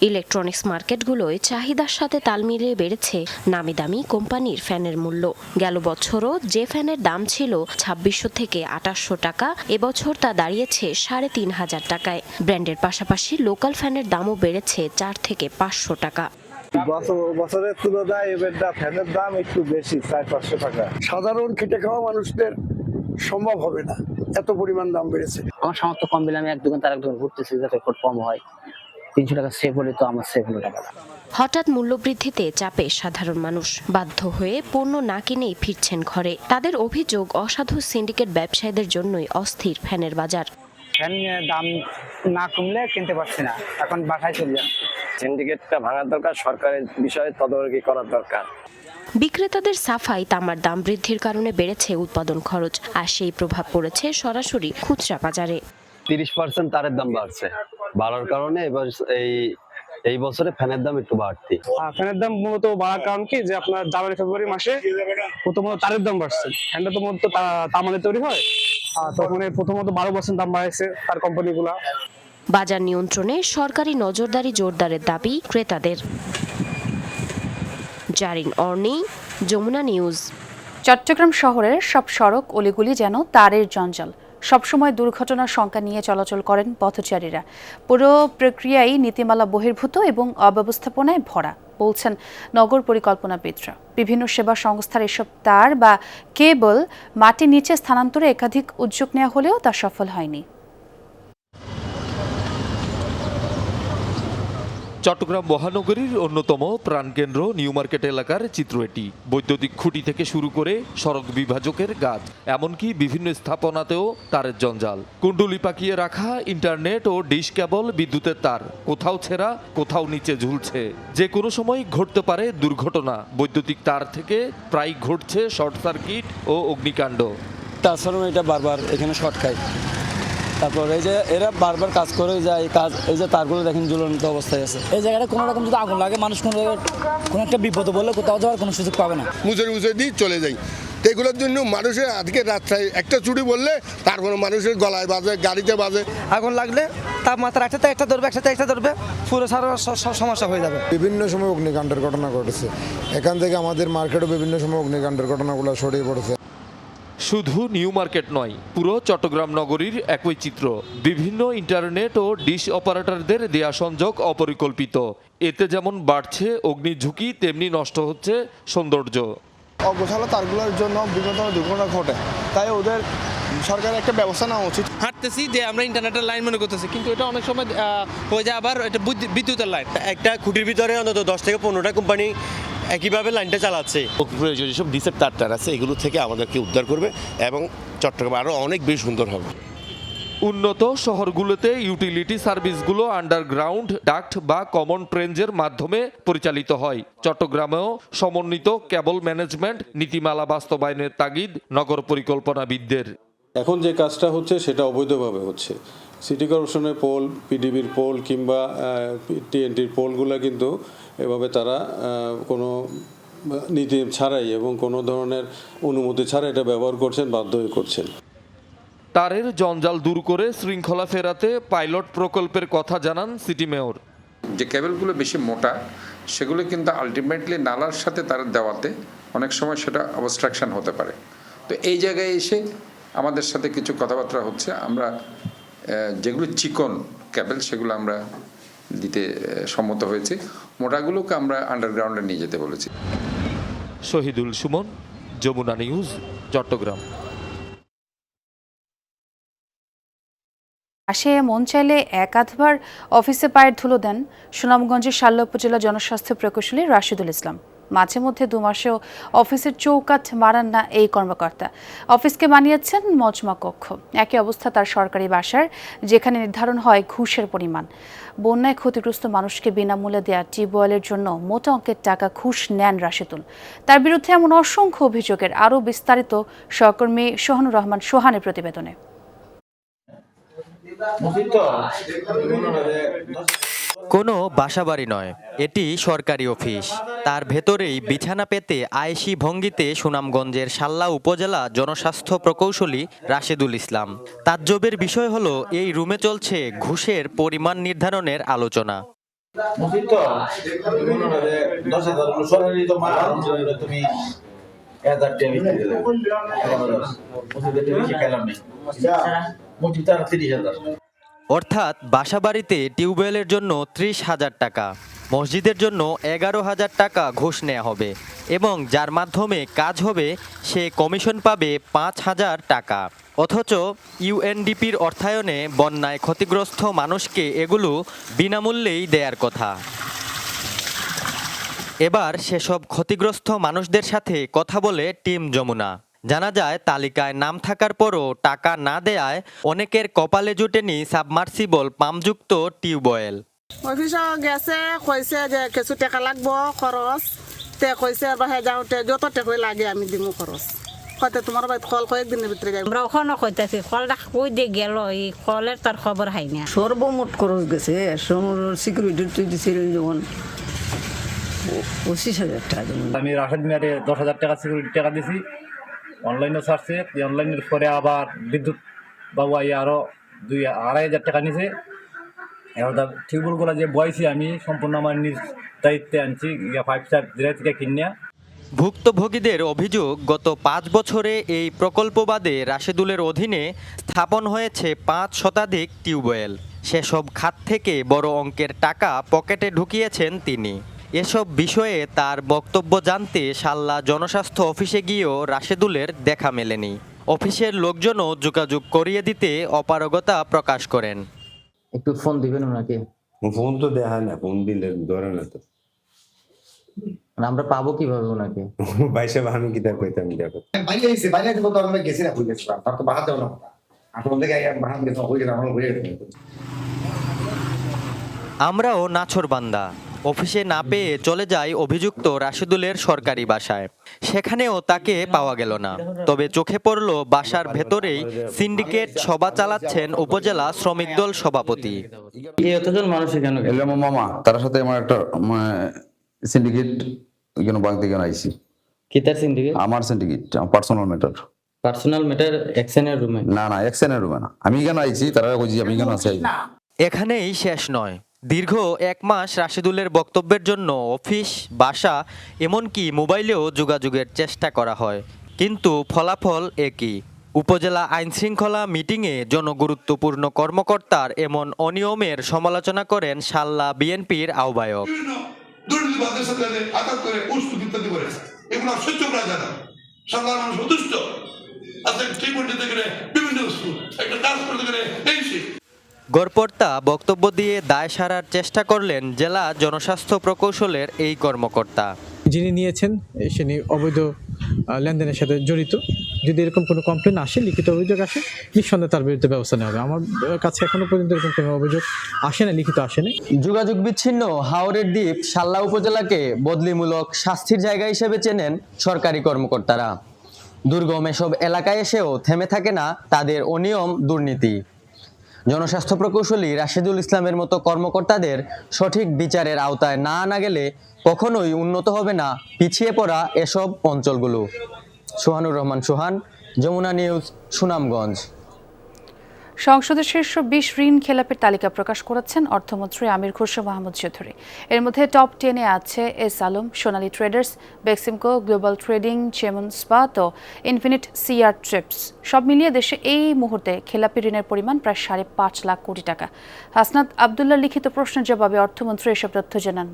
ইলেকট্রনিক্স মার্কেটগুলোয় চাহিদার সাথে তাল মিলিয়ে বেড়েছে নামি দামি কোম্পানির ফ্যানের মূল্য। গেল বছরও যে ফ্যানের দাম ছিল 2600 থেকে 2800 টাকা, এবছর তা দাঁড়িয়েছে 3500 টাকায়। ব্র্যান্ডের পাশাপাশি লোকাল ফ্যানের দামও বেড়েছে 4 থেকে 500 টাকা। বছরের তুলনায় এবারটা ফ্যানের দাম একটু বেশি, 400-500 টাকা। সাধারণ খেটে খাওয়া মানুষদের সম্ভব হবে না, এত পরিমাণ দাম বেড়েছে। আমার সামর্থ্য কম বলে আমি এক দোকান তার এক দোকান ঘুরতেছি যাতে কম হয়। 300 টাকা সেভ হলে তো আমার সেভ হলো টাকা। হঠাৎ মূল্যবৃদ্ধিতে চাপে সাধারণ মানুষ বাধ্য হয়ে পণ্য না কিনেই ফিরছেন ঘরে। তাদের অভিযোগ, অসাধু সিন্ডিকেট ব্যবসায়ীদের জন্যই অস্থির ফ্যানের বাজার। ফ্যান দাম না কমলে কিনতে পারছি না, এখন বাসায় চলে যান। সিন্ডিকেটটা ভাঙার দরকার, সরকারের বিষয়ে তদারকি করার দরকার। বিক্রেতাদের সাফাই, তামার দাম বৃদ্ধির কারণে বেড়েছে উৎপাদন খরচ, আর সেই প্রভাব পড়েছে সরাসরি খুচরা বাজারে। 30% তারের দাম বাড়ছে, বাড়ার কারণে এবার এই বছরে ফ্যানের দাম একটু বাড়তি। ফ্যানের দাম মূলত বাড়ার কারণ কি, যে আপনার জানুয়ারি ফেব্রুয়ারি মাসে প্রথমত তারের দাম বাড়ছে। ফ্যানটা তো মূলত তামালে তৈরি হয়, তখন প্রথমত 12% দাম বাড়াইছে তার কোম্পানিগুলা। বাজার নিয়ন্ত্রণে সরকারি নজরদারি জোরদারের দাবি ক্রেতাদের। জারিন অর্নি, যমুনা নিউজ। চট্টগ্রাম শহরের সব সড়ক অলিগুলি যেন তারের জঞ্জাল। সবসময় দুর্ঘটনার শঙ্কা নিয়ে চলাচল করেন পথচারীরা। পুরো প্রক্রিয়াই নীতিমালা বহির্ভূত এবং অব্যবস্থাপনায় ভরা, বলছেন নগর পরিকল্পনাবিদরা। বিভিন্ন সেবা সংস্থার এসব তার বা কেবল মাটির নিচে স্থানান্তরে একাধিক উদ্যোগ নেওয়া হলেও তা সফল হয়নি। চট্টগ্রাম মহানগরীর অন্যতম প্রাণকেন্দ্র নিউ মার্কেট এলাকার চিত্র এটি। বৈদ্যুতিক খুঁটি থেকে শুরু করে সড়ক বিভাজকের গাছ, এমনকি বিভিন্ন স্থাপনাতেও তারের জঞ্জাল। কুণ্ডুলি পাকিয়ে রাখা ইন্টারনেট ও ডিশ কেবল, বিদ্যুতের তার কোথাও ছেঁড়া, কোথাও নিচে ঝুলছে। যে কোনো সময় ঘটতে পারে দুর্ঘটনা। বৈদ্যুতিক তার থেকে প্রায় ঘটছে শর্ট সার্কিট ও অগ্নিকাণ্ড। তাছাড়াও এটা বারবার এখানে শর্ট খায়। তারপর এই যে এরা বারবার কাজ করে যায়, এই যে তারগুলো দেখেন ঝুলন্ত অবস্থায় আছে। এই জায়গাটা কোনো রকম যদি আগুন লাগে, মানুষ কোনো একটা বিপদ বললে কোথাও যাওয়ার কোনো সুযোগ পাবে না। মুছে দিয়ে চলে যায়। তো এগুলোর জন্য মানুষের আজকে রাস্তায় একটা চুরি বললে তারপরে মানুষের গলায় বাজে, গাড়িতে বাজে। আগুন লাগলে তাপমাত্রা একসাথে একটা ধরবে, একসাথে একটা ধরবে, পুরো সারা সমস্যা হয়ে যাবে। বিভিন্ন সময় অগ্নিকাণ্ডের ঘটনা ঘটেছে। এখান থেকে আমাদের মার্কেটও বিভিন্ন সময় অগ্নিকাণ্ডের ঘটনাগুলো ছড়িয়ে পড়েছে। শুধু নিউ মার্কেট নয়, পুরো চট্টগ্রাম নগরীর একই চিত্র। বিভিন্ন ইন্টারনেট ও ডিশ অপারেটরদের দেয়া সংযোগ অপরিকল্পিত। এতে যেমন বাড়ছে অগ্নি ঝুঁকি, তেমনি নষ্ট হচ্ছে সৌন্দর্য। অগোছালো তারগুলোর জন্য বিভিন্ন ধরনের দুর্ঘটনা ঘটে, তাই ওদের সরকারের একটা ব্যবস্থা নেওয়া উচিত। হাঁটতেছি যে আমরা ইন্টারনেটের লাইন মনে করতেছি, কিন্তু এটা অনেক সময় হয়ে যায় আবার এটা বিদ্যুতের লাইন। একটা খুঁটির ভিতরে অন্তত 10 থেকে 15টা কোম্পানি একইভাবে লাইনটা চালাচ্ছে। প্রয়োজনীয় যেসব ডিসের তার আছে, এগুলো থেকে আমাদেরকে উদ্ধার করবে এবং চট্টগ্রাম আরও অনেক বেশি সুন্দর হবে। উন্নত শহরগুলোতে ইউটিলিটি সার্ভিসগুলো আন্ডারগ্রাউন্ড ডাক্ট বা কমন ট্রেঞ্জের মাধ্যমে পরিচালিত হয়। চট্টগ্রামেও সমন্বিত কেবল ম্যানেজমেন্ট নীতিমালা বাস্তবায়নের তাগিদ নগর পরিকল্পনাবিদদের। এখন যে কাজটা হচ্ছে সেটা অবৈধভাবে হচ্ছে। সিটি কর্পোরেশনের পোল, পিডিবির পোল কিংবা টিএনটির পোলগুলো কিন্তু এভাবে তারা কোনো নীতি ছাড়াই এবং কোনো ধরনের অনুমতি ছাড়া এটা ব্যবহার করছেন, বাধ্য হয়ে করছেন। তারের জঞ্জাল দূর করে শৃঙ্খলা ফেরাতে পাইলট প্রকল্পের কথা জানান সিটি মেয়র। যে কেবলগুলো বেশি মোটা, সেগুলো কিন্তু আলটিমেটলি নালার সাথে তার দেওয়াতে অনেক সময় সেটা অবস্ট্রাকশন হতে পারে। তো এই জায়গায় এসে আমাদের সাথে কিছু কথাবার্তা হচ্ছে। আমরা যেগুলো চিকন কেবল সেগুলো আমরা দিতে সম্মত হয়েছি, মোটাগুলোকে আমরা আন্ডারগ্রাউন্ডে নিয়ে যেতে বলেছি। শহীদুল সুমন, যমুনা নিউজ, চট্টগ্রাম। আসে মন চাইলে এক আধবার অফিসে পায়ের ধুলো দেন সুনামগঞ্জের শাল্লা উপজেলা জনস্বাস্থ্য প্রকৌশলী রাশিদুল ইসলাম। মাঝে মধ্যে 2 মাসেও অফিসের চৌকাঠ মারান না এই কর্মকর্তা। অফিসকে বানিয়েছেন মজমা কক্ষ। একই অবস্থা তার সরকারি বাসার, যেখানে নির্ধারণ হয় ঘুষের পরিমাণ। বন্যায় ক্ষতিগ্রস্ত মানুষকে বিনামূল্যে দেওয়া টিউবওয়েলের জন্য মোটা অঙ্কের টাকা ঘুষ নেন রাশিদুল। তার বিরুদ্ধে এমন অসংখ্য অভিযোগের আরও বিস্তারিত সহকর্মী সোহানুর রহমান সোহানের প্রতিবেদনে। কোনো বাসাবাড়ি নয়, এটি সরকারি অফিস। তার ভেতরেই বিছানা পেতে আয়েশি ভঙ্গিতে সুনামগঞ্জের শাল্লা উপজেলা জনস্বাস্থ্য প্রকৌশলী রাশেদুল ইসলাম। তাজ্জবের বিষয় হলো এই রুমে চলছে ঘুষের পরিমাণ নির্ধারণের আলোচনা। তুমি 1000 টাকা বিক্রি করে দেবে 30,000 অর্থাৎ বাসাবাড়িতে টিউবওয়েলের জন্য 30,000 টাকা, মসজিদের জন্য 11,000 টাকা ঘুষ নেওয়া হবে এবং যার মাধ্যমে কাজ হবে সে কমিশন পাবে 5,000 টাকা। অথচ ইউএনডিপির অর্থায়নে বন্যায় ক্ষতিগ্রস্ত মানুষকে এগুলো বিনামূল্যেই দেয়ার কথা। এবার সেসব ক্ষতিগ্রস্ত মানুষদের সাথে কথা বলে টিম যমুনা। জানা যায় তালিকায় নাম থাকার পরও টাকা না দেয়ায় অনেকের কপালে জুটেনি সাবমার্সিবল পাম্পযুক্ত টিউবওয়েল। অফিসে গেছে কইছে যে কিছু টাকা লাগবো খরচ, তে কইছে বাহে যাওতে যত টাকা লাগে আমি দিমু খরচ। কত তোমার বাড়ি কল কয়েকদিনের ভিতরে যাই। আমরা ওখানে কইতাছি কলটা কই দিয়ে গেল, এই কলের তার খবর হাই না। সর্বমোট খরচ গেছে সিকিউরিটি তুই দিছিলেন যখন 25,000 টাকা। আমি রাশেদ মিয়ারে 10,000 টাকা সিকিউরিটি টাকা দিছি, অনলাইনে ছাড়ছে। অনলাইনের পরে আবার বিদ্যুৎ বাবু আইয়া আরো 2,000-2,500 টাকা নিছে। এবার টিউবওয়েলগুলো যে বয়সী আমি সম্পূর্ণ আমার নিজ দায়িত্বে আনছি, 5 স্টার জেলা থেকে কিনিয়া। ভুক্তভোগীদের অভিযোগ, গত 5 বছরে এই প্রকল্প বাদে রাশেদুলের অধীনে স্থাপন হয়েছে 5 শতাধিক টিউবওয়েল। সেসব খাত থেকে বড় অঙ্কের টাকা পকেটে ঢুকিয়েছেন তিনি। এসব বিষয়ে তার বক্তব্য জানতে শাল্লা জনস্বাস্থ্য অফিসে গিয়েও রাশেদুলের দেখা মেলেনি। অফিসের লোকজনও যোগাযোগ করিয়ে দিতে অপারগতা প্রকাশ করেন। একটু ফোন দিবেন ওনাকে। ফোন তো দেয়া না, ফোন দিলে ধরে না তো। আমরা পাবো কিভাবে ওনাকে? বাইশে বাহানো কি তার কইতাম দেখো বাইরে এসে বাইরে তো আমরা গেছি না, বুঝেছিলাম তার তো বাহাতে হলো না। আপনার থেকে বাহান গেছে হয়ে গেল, আমরা হয়ে গেছে। আমরাও নাছোড়বান্দা। অফিসে না পেয়ে চলে যায় অভিযুক্ত রাশেদুলের সরকারি বাসায়। সেখানেও তাকে পাওয়া গেল না। তবে চোখে পড়ল বাসার ভেতরেই সিন্ডিকেট সভা চালাচ্ছেন উপজেলা শ্রমিক দল সভাপতি। এতজন মানুষ এখানে এলো মামা, তার সাথে আমার একটা সিন্ডিকেট এখানে বাংতে কেন আইছি। কি তার সিন্ডিকেট? আমার syndicate, personal matter. Personal matter এক্সেনের রুমে? না না, এক্সেনের রুমে না, আমি কেন আইছি তারা কইছি আমি কেন আছি। এখানেই শেষ নয়। দীর্ঘ 1 মাস রাশেদুলের বক্তব্যের জন্য অফিস, বাসা, এমনকি মোবাইলেও যোগাযোগের চেষ্টা করা হয়, কিন্তু ফলাফল একই। উপজেলা আইনশৃঙ্খলা মিটিংয়ে জনগুরুত্বপূর্ণ কর্মকর্তার এমন অনিয়মের সমালোচনা করেন শাল্লা বিএনপির আহ্বায়ক। গড়পড়তা বক্তব্য দিয়ে দায় সারার চেষ্টা করলেন জেলা জনস্বাস্থ্য প্রকৌশলের এই কর্মকর্তা। যিনি নিয়েছেন তিনি অবৈধ লেনদেনের সাথে জড়িত। যদি এরকম কোনো কমপ্লেন আসে, লিখিত অভিযোগ আসে, নিঃসন্দেহে তার বিরুদ্ধে ব্যবস্থা নেওয়া হবে। আমার কাছে এখনো পর্যন্ত এরকম কোনো অভিযোগ আসে না, লিখিত আসেনি। যোগাযোগ বিচ্ছিন্ন হাওরের দ্বীপ শাল্লা উপজেলাকে বদলিমূলক শাস্তির জায়গা হিসেবে চেনেন সরকারি কর্মকর্তারা। দুর্গম এসব এলাকায় এসেও থেমে থাকে না তাদের অনিয়ম, দুর্নীতি। জনস্বাস্থ্য প্রকৌশলী রাশেদুল ইসলামের মতো কর্মকর্তাদের সঠিক বিচারের আওতায় না আনা গেলে কখনোই উন্নত হবে না পিছিয়ে পড়া এসব অঞ্চলগুলো। সোহানুর রহমান সোহান, যমুনা নিউজ, সুনামগঞ্জ। সংসদের শীর্ষ 20 ঋণ খেলাপির তালিকা প্রকাশ করেছেন অর্থমন্ত্রী আমির খসরু মাহমুদ চৌধুরী। এর মধ্যে টপ 10-এ আছে এস আলম, সোনালী traders, Beximco, global trading, Chemon ইস্পাত ও ইনফিনিট সিআর ট্রিপস। সব মিলিয়ে দেশে এই মুহূর্তে খেলাপি ঋণের পরিমাণ প্রায় 5.5 লাখ কোটি টাকা। হাসনাত আবদুল্লাহ লিখিত প্রশ্নের জবাবে অর্থমন্ত্রী এসব তথ্য জানান।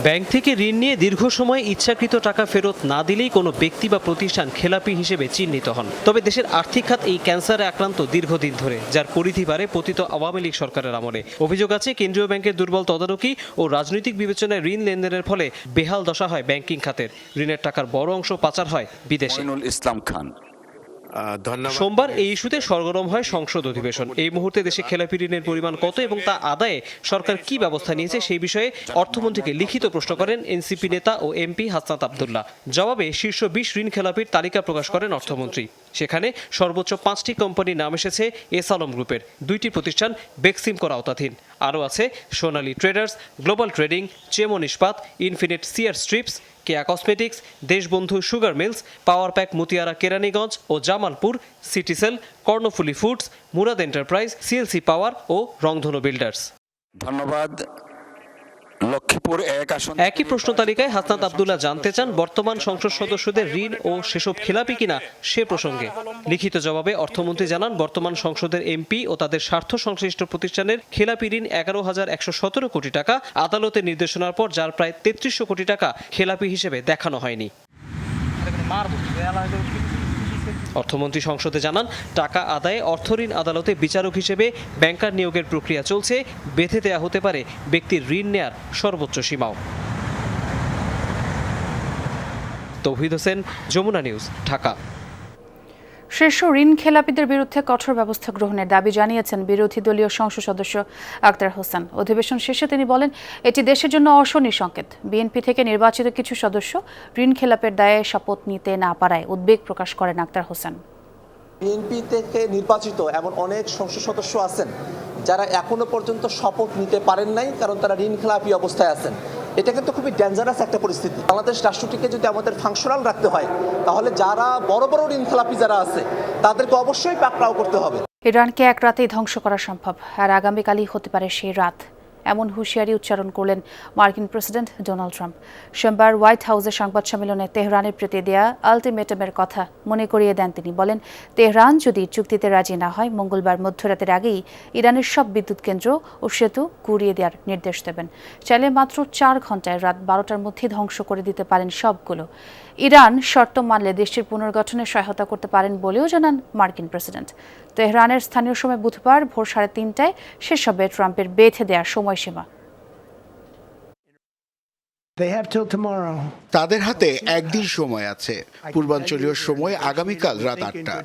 ব্যাংক থেকে ঋণ নিয়ে দীর্ঘ সময় ইচ্ছাকৃত টাকা ফেরত না দিলেই কোনো ব্যক্তি বা প্রতিষ্ঠান খেলাপি হিসেবে চিহ্নিত হন। তবে দেশের আর্থিক খাত এই ক্যান্সারে আক্রান্ত দীর্ঘদিন ধরে, যার পরিধি বাড়ে পতিত আওয়ামী লীগ সরকারের আমলে। অভিযোগ আছে কেন্দ্রীয় ব্যাংকের দুর্বল তদারকি ও রাজনৈতিক বিবেচনায় ঋণ লেনদেনের ফলে বেহাল দশা হয় ব্যাংকিং খাতের। ঋণের টাকার বড় অংশ পাচার হয় বিদেশে। ইসলাম খান। সোমবার এই ইস্যুতে সরগরম হয় সংসদ অধিবেশন। এই মুহূর্তে দেশে খেলাপি ঋণের পরিমাণ কত এবং তা আদায়ে সরকার কি ব্যবস্থা নিয়েছে সেই বিষয়ে অর্থমন্ত্রীকে লিখিত প্রশ্ন করেন এনসিপি নেতা ও এমপি হাসনাত আবদুল্লাহ। জবাবে শীর্ষ 20 ঋণ খেলাপির তালিকা প্রকাশ করেন অর্থমন্ত্রী। সেখানে সর্বোচ্চ 5টি কোম্পানির নাম এসেছে এস আলম গ্রুপের, 2টি প্রতিষ্ঠান বেক্সিমকোর আওতাধীন। আরও আছে Sonali traders, global trading, Chemon Ispat, infinite CR strips, Keya cosmetics, Deshbandhu sugar mills, power pack Motiara Keraniganj ও Jamalpur, Citycell, Karnaphuli foods, Murad enterprise, CLC power ও রংধনু বিল্ডার্স। ধন্যবাদ। লক্ষ্মীপুর 1 আসন। একই প্রশ্ন তালিকায় হাসনাত আব্দুল্লাহ জানতে চান বর্তমান সংসদ সদস্যদের ঋণ ও সেসব খেলাপি কিনা সে প্রসঙ্গে। লিখিত জবাবে অর্থমন্ত্রী জানান বর্তমান সংসদের এমপি ও তাদের স্বার্থ সংশ্লিষ্ট প্রতিষ্ঠানের খেলাপি ঋণ 11,117 কোটি টাকা আদালতের নির্দেশনার পর যার প্রায় 3300 কোটি টাকা খেলাপি হিসেবে দেখানো হয়নি। অর্থমন্ত্রী সংসদে জানান টাকা আদায়ে অর্থঋণ আদালতে বিচারক হিসেবে ব্যাংকার নিয়োগের প্রক্রিয়া চলছে, বেঁধে দেয়া হতে পারে ব্যক্তির ঋণ নেয়ার সর্বোচ্চ সীমাও। তৌহিদ হোসেন, যমুনা নিউজ, ঢাকা। শীর্ষ ঋণ খেলাপিদের বিরুদ্ধে কঠোর ব্যবস্থা গ্রহণের দাবি জানিয়েছেন বিরোধী দলীয় সংসদ সদস্য আক্তার হোসেন। অধিবেশন শেষে তিনি বলেন এটি দেশের জন্য অশনির সংকেত। বিএনপি থেকে নির্বাচিত কিছু সদস্য ঋণ খেলাপের দায়ে শপথ নিতে না পারায় উদ্বেগ প্রকাশ করেন আক্তার হোসেন। বিএনপি থেকে নির্বাচিত এমন অনেক সংসদ সদস্য আছেন যারা এখনো পর্যন্ত শপথ নিতে পারেন নাই, কারণ তারা ঋণ খেলাপি অবস্থায় আছেন। এটা কিন্তু খুবই ডেঞ্জারাস একটা পরিস্থিতি। বাংলাদেশ রাষ্ট্রটিকে যদি আমাদের ফাংশনাল রাখতে হয় তাহলে যারা বড় বড় ঋণ খেলাপি যারা আছে তাদেরকে অবশ্যই পাকড়াও করতে হবে। ইরানকে এক রাতেই ধ্বংস করা সম্ভব, আর আগামীকালই হতে পারে সেই রাত, এমন হুঁশিয়ারি উচ্চারণ করলেন মার্কিন প্রেসিডেন্ট ডোনাল্ড ট্রাম্প। সোমবার হোয়াইট হাউসে সংবাদ সম্মেলনে তেহরানের প্রতি দেয়া আলটিমেটামের কথা মনে করিয়ে দেন তিনি। বলেন তেহরান যদি চুক্তিতে রাজি না হয় মঙ্গলবার মধ্যরাতের আগেই ইরানের সব বিদ্যুৎ কেন্দ্র ও সেতু গুঁড়িয়ে দেওয়ার নির্দেশ দেবেন। চাইলে মাত্র 4 ঘন্টায় রাত 12টার মধ্যে ধ্বংস করে দিতে পারেন সবগুলো। ইরান শর্ত মানলে দেশটির পুনর্গঠনে সহায়তা করতে পারেন বলেও জানান মার্কিন প্রেসিডেন্ট। তেহরানের স্থানীয় সময় বুধবার ভোর 3:30টায় শেষ হবে ট্রাম্পের বেঁধে দেওয়ার সময়সীমা। তাদের হাতে একদিন সময় আছে, পূর্বাঞ্চলীয় সময় আগামীকাল রাত 8টা।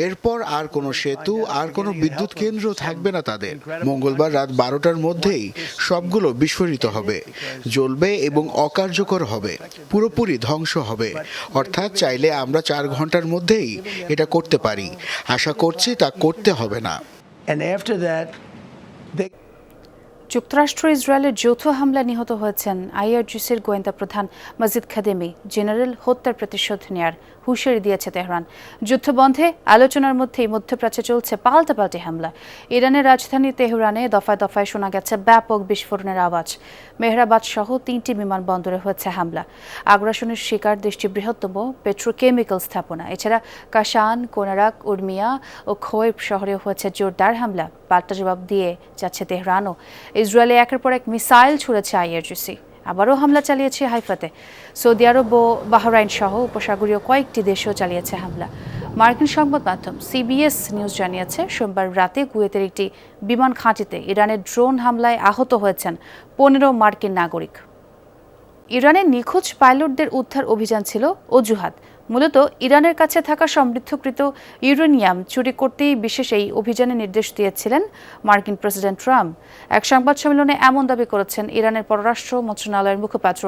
এরপর আর কোনো সেতু আর কোনো বিদ্যুৎ কেন্দ্র থাকবে না তাদের। মঙ্গলবার রাত 12টার মধ্যেই সবগুলো বিস্ফোরিত হবে, জ্বলবে এবং অকার্যকর হবে, পুরোপুরি ধ্বংস হবে। অর্থাৎ চাইলে আমরা 4 ঘন্টার মধ্যেই এটা করতে পারি। আশা করছি তা করতে হবে না। যুক্তরাষ্ট্র ইসরায়েলের যৌথ হামলায় নিহত হয়েছেন আইআরজিসির গোয়েন্দা প্রধান মাজিদ খাদেমি। জেনারেল হত্যার প্রতিশোধ নেয়ার হুঁশিয়ারি দিয়েছে তেহরান। যুদ্ধবন্ধে আলোচনার মধ্যেই মধ্যপ্রাচ্যে চলছে পাল্টাপাল্টি হামলা। ইরানের রাজধানী তেহরানে দফায় দফায় শোনা গেছে ব্যাপক বিস্ফোরণের আওয়াজ। মেহরাবাদ সহ 3টি বিমানবন্দরে হয়েছে হামলা। আগ্রাসনের শিকার দেশটির বৃহত্তম পেট্রোকেমিক্যাল স্থাপনা। এছাড়া কাশান, কোনারাক, উর্মিয়া ও খোয়েব শহরেও হয়েছে জোরদার হামলা। পাল্টা জবাব দিয়ে যাচ্ছে তেহরানও। ইসরায়েলে একের পর এক মিসাইল ছুড়েছে আইআরজিসি। আবারও হামলা চালিয়েছে হাইফাতে। সৌদি আরব ও বাহরাইন সহ উপসাগরীয় কয়েকটি দেশেও চালিয়েছে হামলা। মার্কিন সংবাদ মাধ্যম সিবিএস নিউজ জানিয়েছে সোমবার রাতে কুয়েতের একটি বিমান ঘাঁটিতে ইরানের ড্রোন হামলায় আহত হয়েছেন 15 মার্কিন নাগরিক। ইরানের নিখোঁজ পাইলটদের উদ্ধার অভিযান ছিল অজুহাত। মূলত ইরানের কাছে থাকা সমৃদ্ধকৃত ইউরেনিয়াম চুরি করতেই বিশেষ এই অভিযানের নির্দেশ দিয়েছিলেন মার্কিন প্রেসিডেন্ট ট্রাম্প। এক সংবাদ সম্মেলনে এমন দাবি করেছেন ইরানের পররাষ্ট্র মন্ত্রণালয়ের মুখপাত্র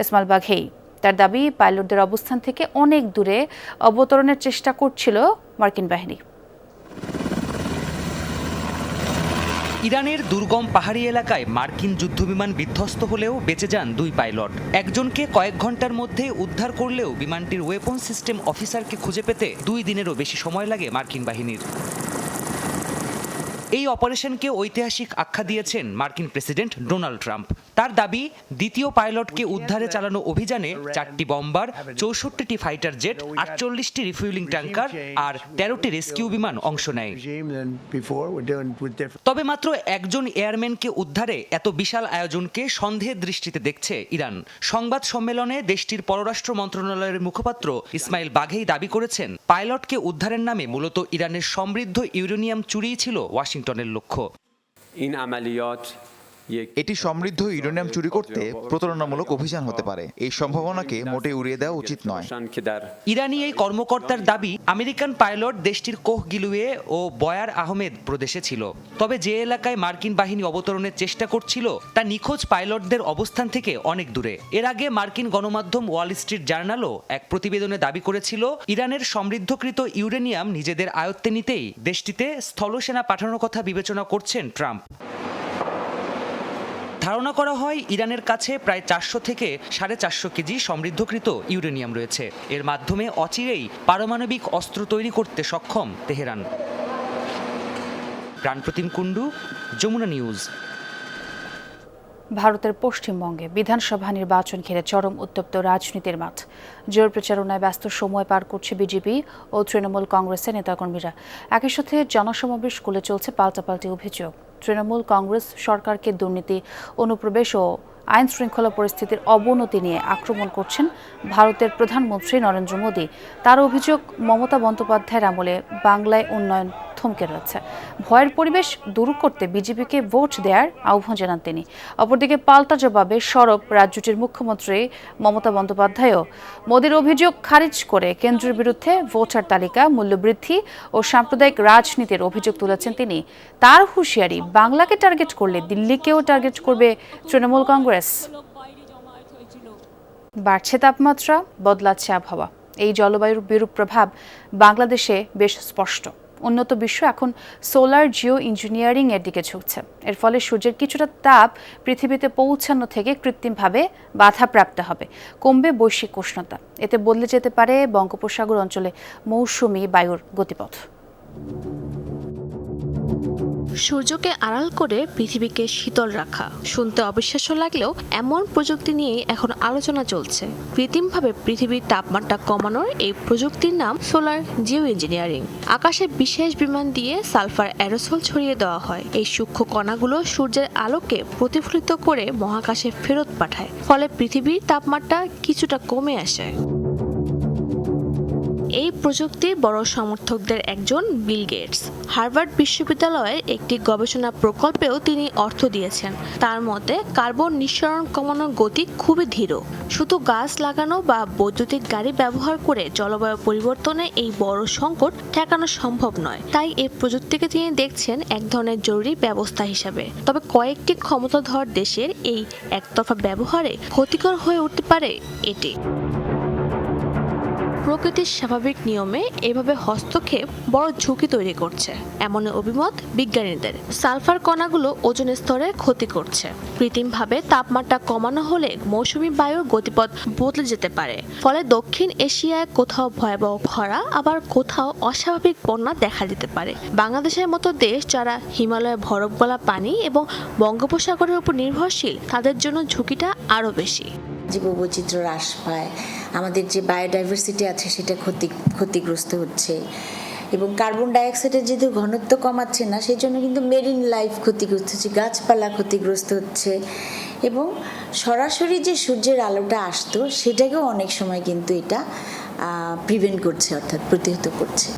ইসমাইল বাঘেই। তার দাবি পাইলটদের অবস্থান থেকে অনেক দূরে অবতরণের চেষ্টা করছিল মার্কিন বাহিনী। ইরানের দুর্গম পাহাড়ি এলাকায় মার্কিন যুদ্ধবিমান বিধ্বস্ত হলেও বেঁচে যান 2 পাইলট। একজনকে কয়েক ঘন্টার মধ্যে উদ্ধার করলেও বিমানটির ওয়েপন সিস্টেম অফিসারকে খুঁজে পেতে 2 দিনেরও বেশি সময় লাগে মার্কিন বাহিনীর। এই অপারেশনকে ঐতিহাসিক আখ্যা দিয়েছেন মার্কিন প্রেসিডেন্ট ডোনাল্ড ট্রাম্প। তার দাবি দ্বিতীয় পাইলটকে উদ্ধারে চালানো অভিযানে 4টি বম্বার, 64টি ফাইটার জেট, 48টি রিফুয়েলিং ট্যাঙ্কার আর 13টি রেস্কিউ বিমান অংশ নেয়। তবে মাত্র একজন এয়ারম্যানকে উদ্ধারে এত বিশাল আয়োজনকে সন্দেহের দৃষ্টিতে দেখছে ইরান। সংবাদ সম্মেলনে দেশটির পররাষ্ট্র মন্ত্রণালয়ের মুখপাত্র ইসমাইল বাঘেই দাবি করেছেন পাইলটকে উদ্ধারের নামে মূলত ইরানের সমৃদ্ধ ইউরেনিয়াম চুরিই ছিল ওয়াশিংটনের লক্ষ্য। এটি সমৃদ্ধ ইউরেনিয়াম চুরি করতে প্রতারণামূলক অভিযান হতে পারে। এই সম্ভাবনাকে মোটেই উড়িয়ে দেওয়া উচিত নয়। ইরানি এই কর্মকর্তার দাবি আমেরিকান পাইলট দেশটির কোহ গিলুয়ে ও বয়ার আহমেদ প্রদেশে ছিল। তবে যে এলাকায় মার্কিন বাহিনী অবতরণের চেষ্টা করছিল তা নিখোঁজ পাইলটদের অবস্থান থেকে অনেক দূরে। এর আগে মার্কিন গণমাধ্যম ওয়াল স্ট্রিট জার্নালও এক প্রতিবেদনে দাবি করেছিল ইরানের সমৃদ্ধকৃত ইউরেনিয়াম নিজেদের আয়ত্তে নিতেই দেশটিতে স্থলসেনা পাঠানোর কথা বিবেচনা করছেন ট্রাম্প। ধারণা করা হয় ইরানের কাছে প্রায় 400 থেকে 450 কেজি সমৃদ্ধকৃত ইউরেনিয়াম রয়েছে। এর মাধ্যমে অচিরেই পারমাণবিক অস্ত্র তৈরি করতে সক্ষম তেহরান। প্রাণপ্রতিম কুণ্ডু, যমুনা নিউজ। ভারতের পশ্চিমবঙ্গে বিধানসভা নির্বাচন ঘিরে চরম উত্তপ্ত রাজনীতির মাঠ। জোর প্রচারণায় ব্যস্ত সময় পার করছে বিজেপি ও তৃণমূল কংগ্রেসের নেতাকর্মীরা। একই সাথে জনসমাবেশ খুলে চলছে পাল্টাপাল্টি অভিযোগ। তৃণমূল কংগ্রেস সরকারকে দুর্নীতি, অনুপ্রবেশ ও আইন শৃঙ্খলা পরিস্থিতির অবনতি নিয়ে আক্রমণ করছেন ভারতের প্রধানমন্ত্রী নরেন্দ্র মোদী। তার অভিযোগ, মমতা বন্দ্যোপাধ্যায়ের আমলে বাংলায় উন্নয়ন থমকে রয়েছে। ভয়ের পরিবেশ দূর করতে বিজেপিকে ভোট দেওয়ার আহ্বান জানান তিনি। অপরদিকে পাল্টা জবাবে সরব রাজ্যটির মুখ্যমন্ত্রী মমতা বন্দ্যোপাধ্যায়ও মোদীর অভিযোগ খারিজ করে কেন্দ্রের বিরুদ্ধে ভোটার তালিকা, মূল্যবৃদ্ধি ও সাম্প্রদায়িক রাজনীতির অভিযোগ তুলেছেন তিনি। তার হুঁশিয়ারি, বাংলাকে টার্গেট করলে দিল্লিকেও টার্গেট করবে তৃণমূল কংগ্রেস। বাড়ছে তাপমাত্রা, বদলাচ্ছে আবহাওয়া। এই জলবায়ুর বিরূপ প্রভাব বাংলাদেশে বেশ স্পষ্ট। উন্নত বিশ্ব এখন সোলার জিও ইঞ্জিনিয়ারিং এর দিকে ঝুঁকছে। এর ফলে সূর্যের কিছুটা তাপ পৃথিবীতে পৌঁছানো থেকে কৃত্রিমভাবে বাধাপ্রাপ্ত হবে। কমবে বৈশ্বিক উষ্ণতা। এতে বদলে যেতে পারে বঙ্গোপসাগর অঞ্চলে মৌসুমী বায়ুর গতিপথ। সূর্যকে আড়াল করে পৃথিবীকে শীতল রাখা শুনতে অবিশ্বাস্য লাগলেও এমন প্রযুক্তি নিয়ে এখন আলোচনা চলছে। কৃত্রিমভাবে পৃথিবীর তাপমাত্রা কমানোর এই প্রযুক্তির নাম সোলার জিও ইঞ্জিনিয়ারিং। আকাশে বিশেষ বিমান দিয়ে সালফার অ্যারোসল ছড়িয়ে দেওয়া হয়। এই সূক্ষ্ম কণাগুলো সূর্যের আলোকে প্রতিফলিত করে মহাকাশে ফেরত পাঠায়, ফলে পৃথিবীর তাপমাত্রা কিছুটা কমে আসে। এই প্রযুক্তির বড় সমর্থকদের একজন বিল গেটস। হার্ভার্ড বিশ্ববিদ্যালয়ের একটি গবেষণা প্রকল্পেও তিনি অর্থ দিয়েছেন। তার মতে কার্বন নিঃসরণ কমানোর গতি খুবই ধীর। শুধু গাছ লাগানো বা বৈদ্যুতিক গাড়ি ব্যবহার করে জলবায়ু পরিবর্তনে এই বড় সংকট ঠেকানো সম্ভব নয়। তাই এই প্রযুক্তিকে তিনি দেখছেন এক ধরনের জরুরি ব্যবস্থা হিসাবে। তবে কয়েকটি ক্ষমতাধর দেশের এই একতরফা ব্যবহারে ক্ষতিকর হয়ে উঠতে পারে এটি। প্রকৃতির স্বাভাবিক নিয়মে এভাবে হস্তক্ষেপ বড় ঝুঁকি তৈরি করছে, এমন অভিমত বিজ্ঞানীদের। সালফার কণাগুলো ওজোন স্তরে ক্ষতি করছে। কৃত্রিমভাবে তাপমাত্রা কমানো হলে মৌসুমী বায়ুর গতিপথ বদলে যেতে পারে। ফলে দক্ষিণ এশিয়ায় কোথাও ভয়াবহ খরা, আবার কোথাও অস্বাভাবিক বন্যা দেখা দিতে পারে। বাংলাদেশের মতো দেশ যারা হিমালয়ে বরফ গলা পানি এবং বঙ্গোপসাগরের উপর নির্ভরশীল, তাদের জন্য ঝুঁকিটা আরও বেশি। জীববৈচিত্র্য হ্রাস পায়, আমাদের যে বায়োডাইভার্সিটি আছে সেটা ক্ষতিগ্রস্ত হচ্ছে, এবং কার্বন ডাইঅক্সাইডের যেহেতু ঘনত্ব কমাচ্ছে না, সেই জন্য কিন্তু মেরিন লাইফ ক্ষতিগ্রস্ত হচ্ছে, গাছপালা ক্ষতিগ্রস্ত হচ্ছে, এবং সরাসরি যে সূর্যের আলোটা আসতো সেটাকেও অনেক সময় কিন্তু এটা প্রিভেন্ট করছে, অর্থাৎ প্রতিহত করছে।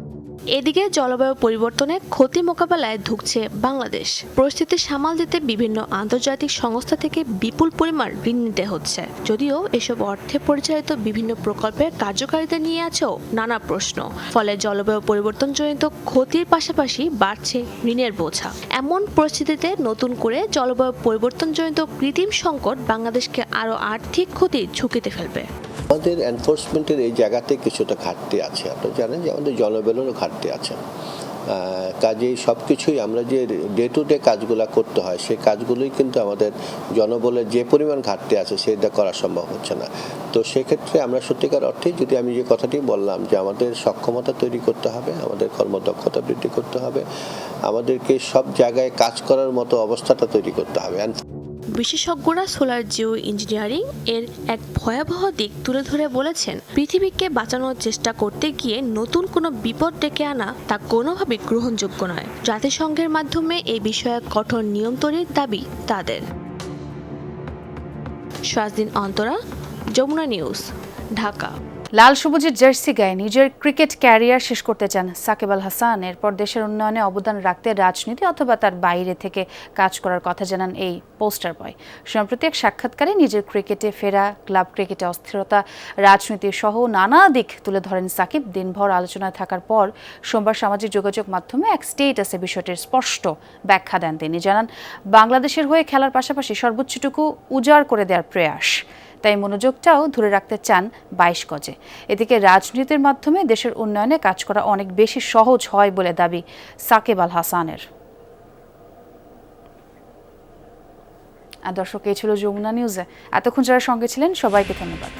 এদিকে জলবায়ু পরিবর্তনের ক্ষতি মোকাবেলায় ধুঁকছে বাংলাদেশ। পরিস্থিতি সামাল দিতে বিভিন্ন আন্তর্জাতিক সংস্থা থেকে বিপুল পরিমাণ ঋণ নিতে হচ্ছে। যদিও এসব অর্থে পরিচালিত বিভিন্ন প্রকল্পের কার্যকারিতা নিয়ে আছেও নানা প্রশ্ন। ফলে জলবায়ু পরিবর্তনজনিত ক্ষতির পাশাপাশি বাড়ছে ঋণের বোঝা। এমন পরিস্থিতিতে নতুন করে জলবায়ু পরিবর্তনজনিত কৃত্রিম সংকট বাংলাদেশকে আরও আর্থিক ক্ষতির ঝুঁকিতে ফেলবে। আমাদের এনফোর্সমেন্টের এই জায়গাতে কিছুটা ঘাটতি আছে। আপনারা জানেন যে আমাদের জনবলেরও ঘাটতি আছে। কাজেই সব কিছুই আমরা যে ডে টু ডে কাজগুলো করতে হয়, সেই কাজগুলোই কিন্তু আমাদের জনবলের যে পরিমাণ ঘাটতি আছে সেটা করা সম্ভব হচ্ছে না। তো সেক্ষেত্রে আমরা সত্যিকার অর্থে, যদি আমি যে কথাটি বললাম যে আমাদের সক্ষমতা তৈরি করতে হবে, আমাদের কর্মদক্ষতা বৃদ্ধি করতে হবে, আমাদেরকে সব জায়গায় কাজ করার মতো অবস্থাটা তৈরি করতে হবে। বিশেষজ্ঞরা সোলার জিও ইঞ্জিনিয়ারিং এর এক ভয়াবহ দিক তুলে ধরে বলেছেন, পৃথিবীকে বাঁচানোর চেষ্টা করতে গিয়ে নতুন কোনো বিপদ ডেকে আনা তা কোনোভাবেই গ্রহণযোগ্য নয়। জাতিসংঘের মাধ্যমে এই বিষয়ে কঠোর নিয়ম তৈরির দাবি তাদের। শাহদিন অন্তরা, যমুনা নিউজ, ঢাকা। লাল সবুজের জার্সি গায়ে নিজের ক্রিকেট ক্যারিয়ার শেষ করতে চান সাকিব আল হাসান। এরপর দেশের উন্নয়নে অবদান রাখতে রাজনীতি অথবা তার বাইরে থেকে কাজ করার কথা জানান এই পোস্টার বয়। সম্প্রতি এক সাক্ষাৎকারে নিজের ক্রিকেটে ফেরা, ক্লাব ক্রিকেটে অস্থিরতা, রাজনীতি সহ নানা দিক তুলে ধরেন সাকিব। দিনভর আলোচনায় থাকার পর সোমবার সামাজিক যোগাযোগ মাধ্যমে এক স্টেটাসে বিষয়টির স্পষ্ট ব্যাখ্যা দেন তিনি। জানান, বাংলাদেশের হয়ে খেলার পাশাপাশি সর্বোচ্চটুকু উজাড় করে দেওয়ার প্রয়াস, তাই মনোযোগটাও ধরে রাখতে চান 22 গজে। এদিকে রাজনীতির মাধ্যমে দেশের উন্নয়নে কাজ করা অনেক বেশি সহজ হয় বলে দাবি সাকিব আল হাসানের। আর দর্শক এই ছিল যমুনা নিউজে। এতক্ষণ যারা সঙ্গে ছিলেন সবাইকে ধন্যবাদ।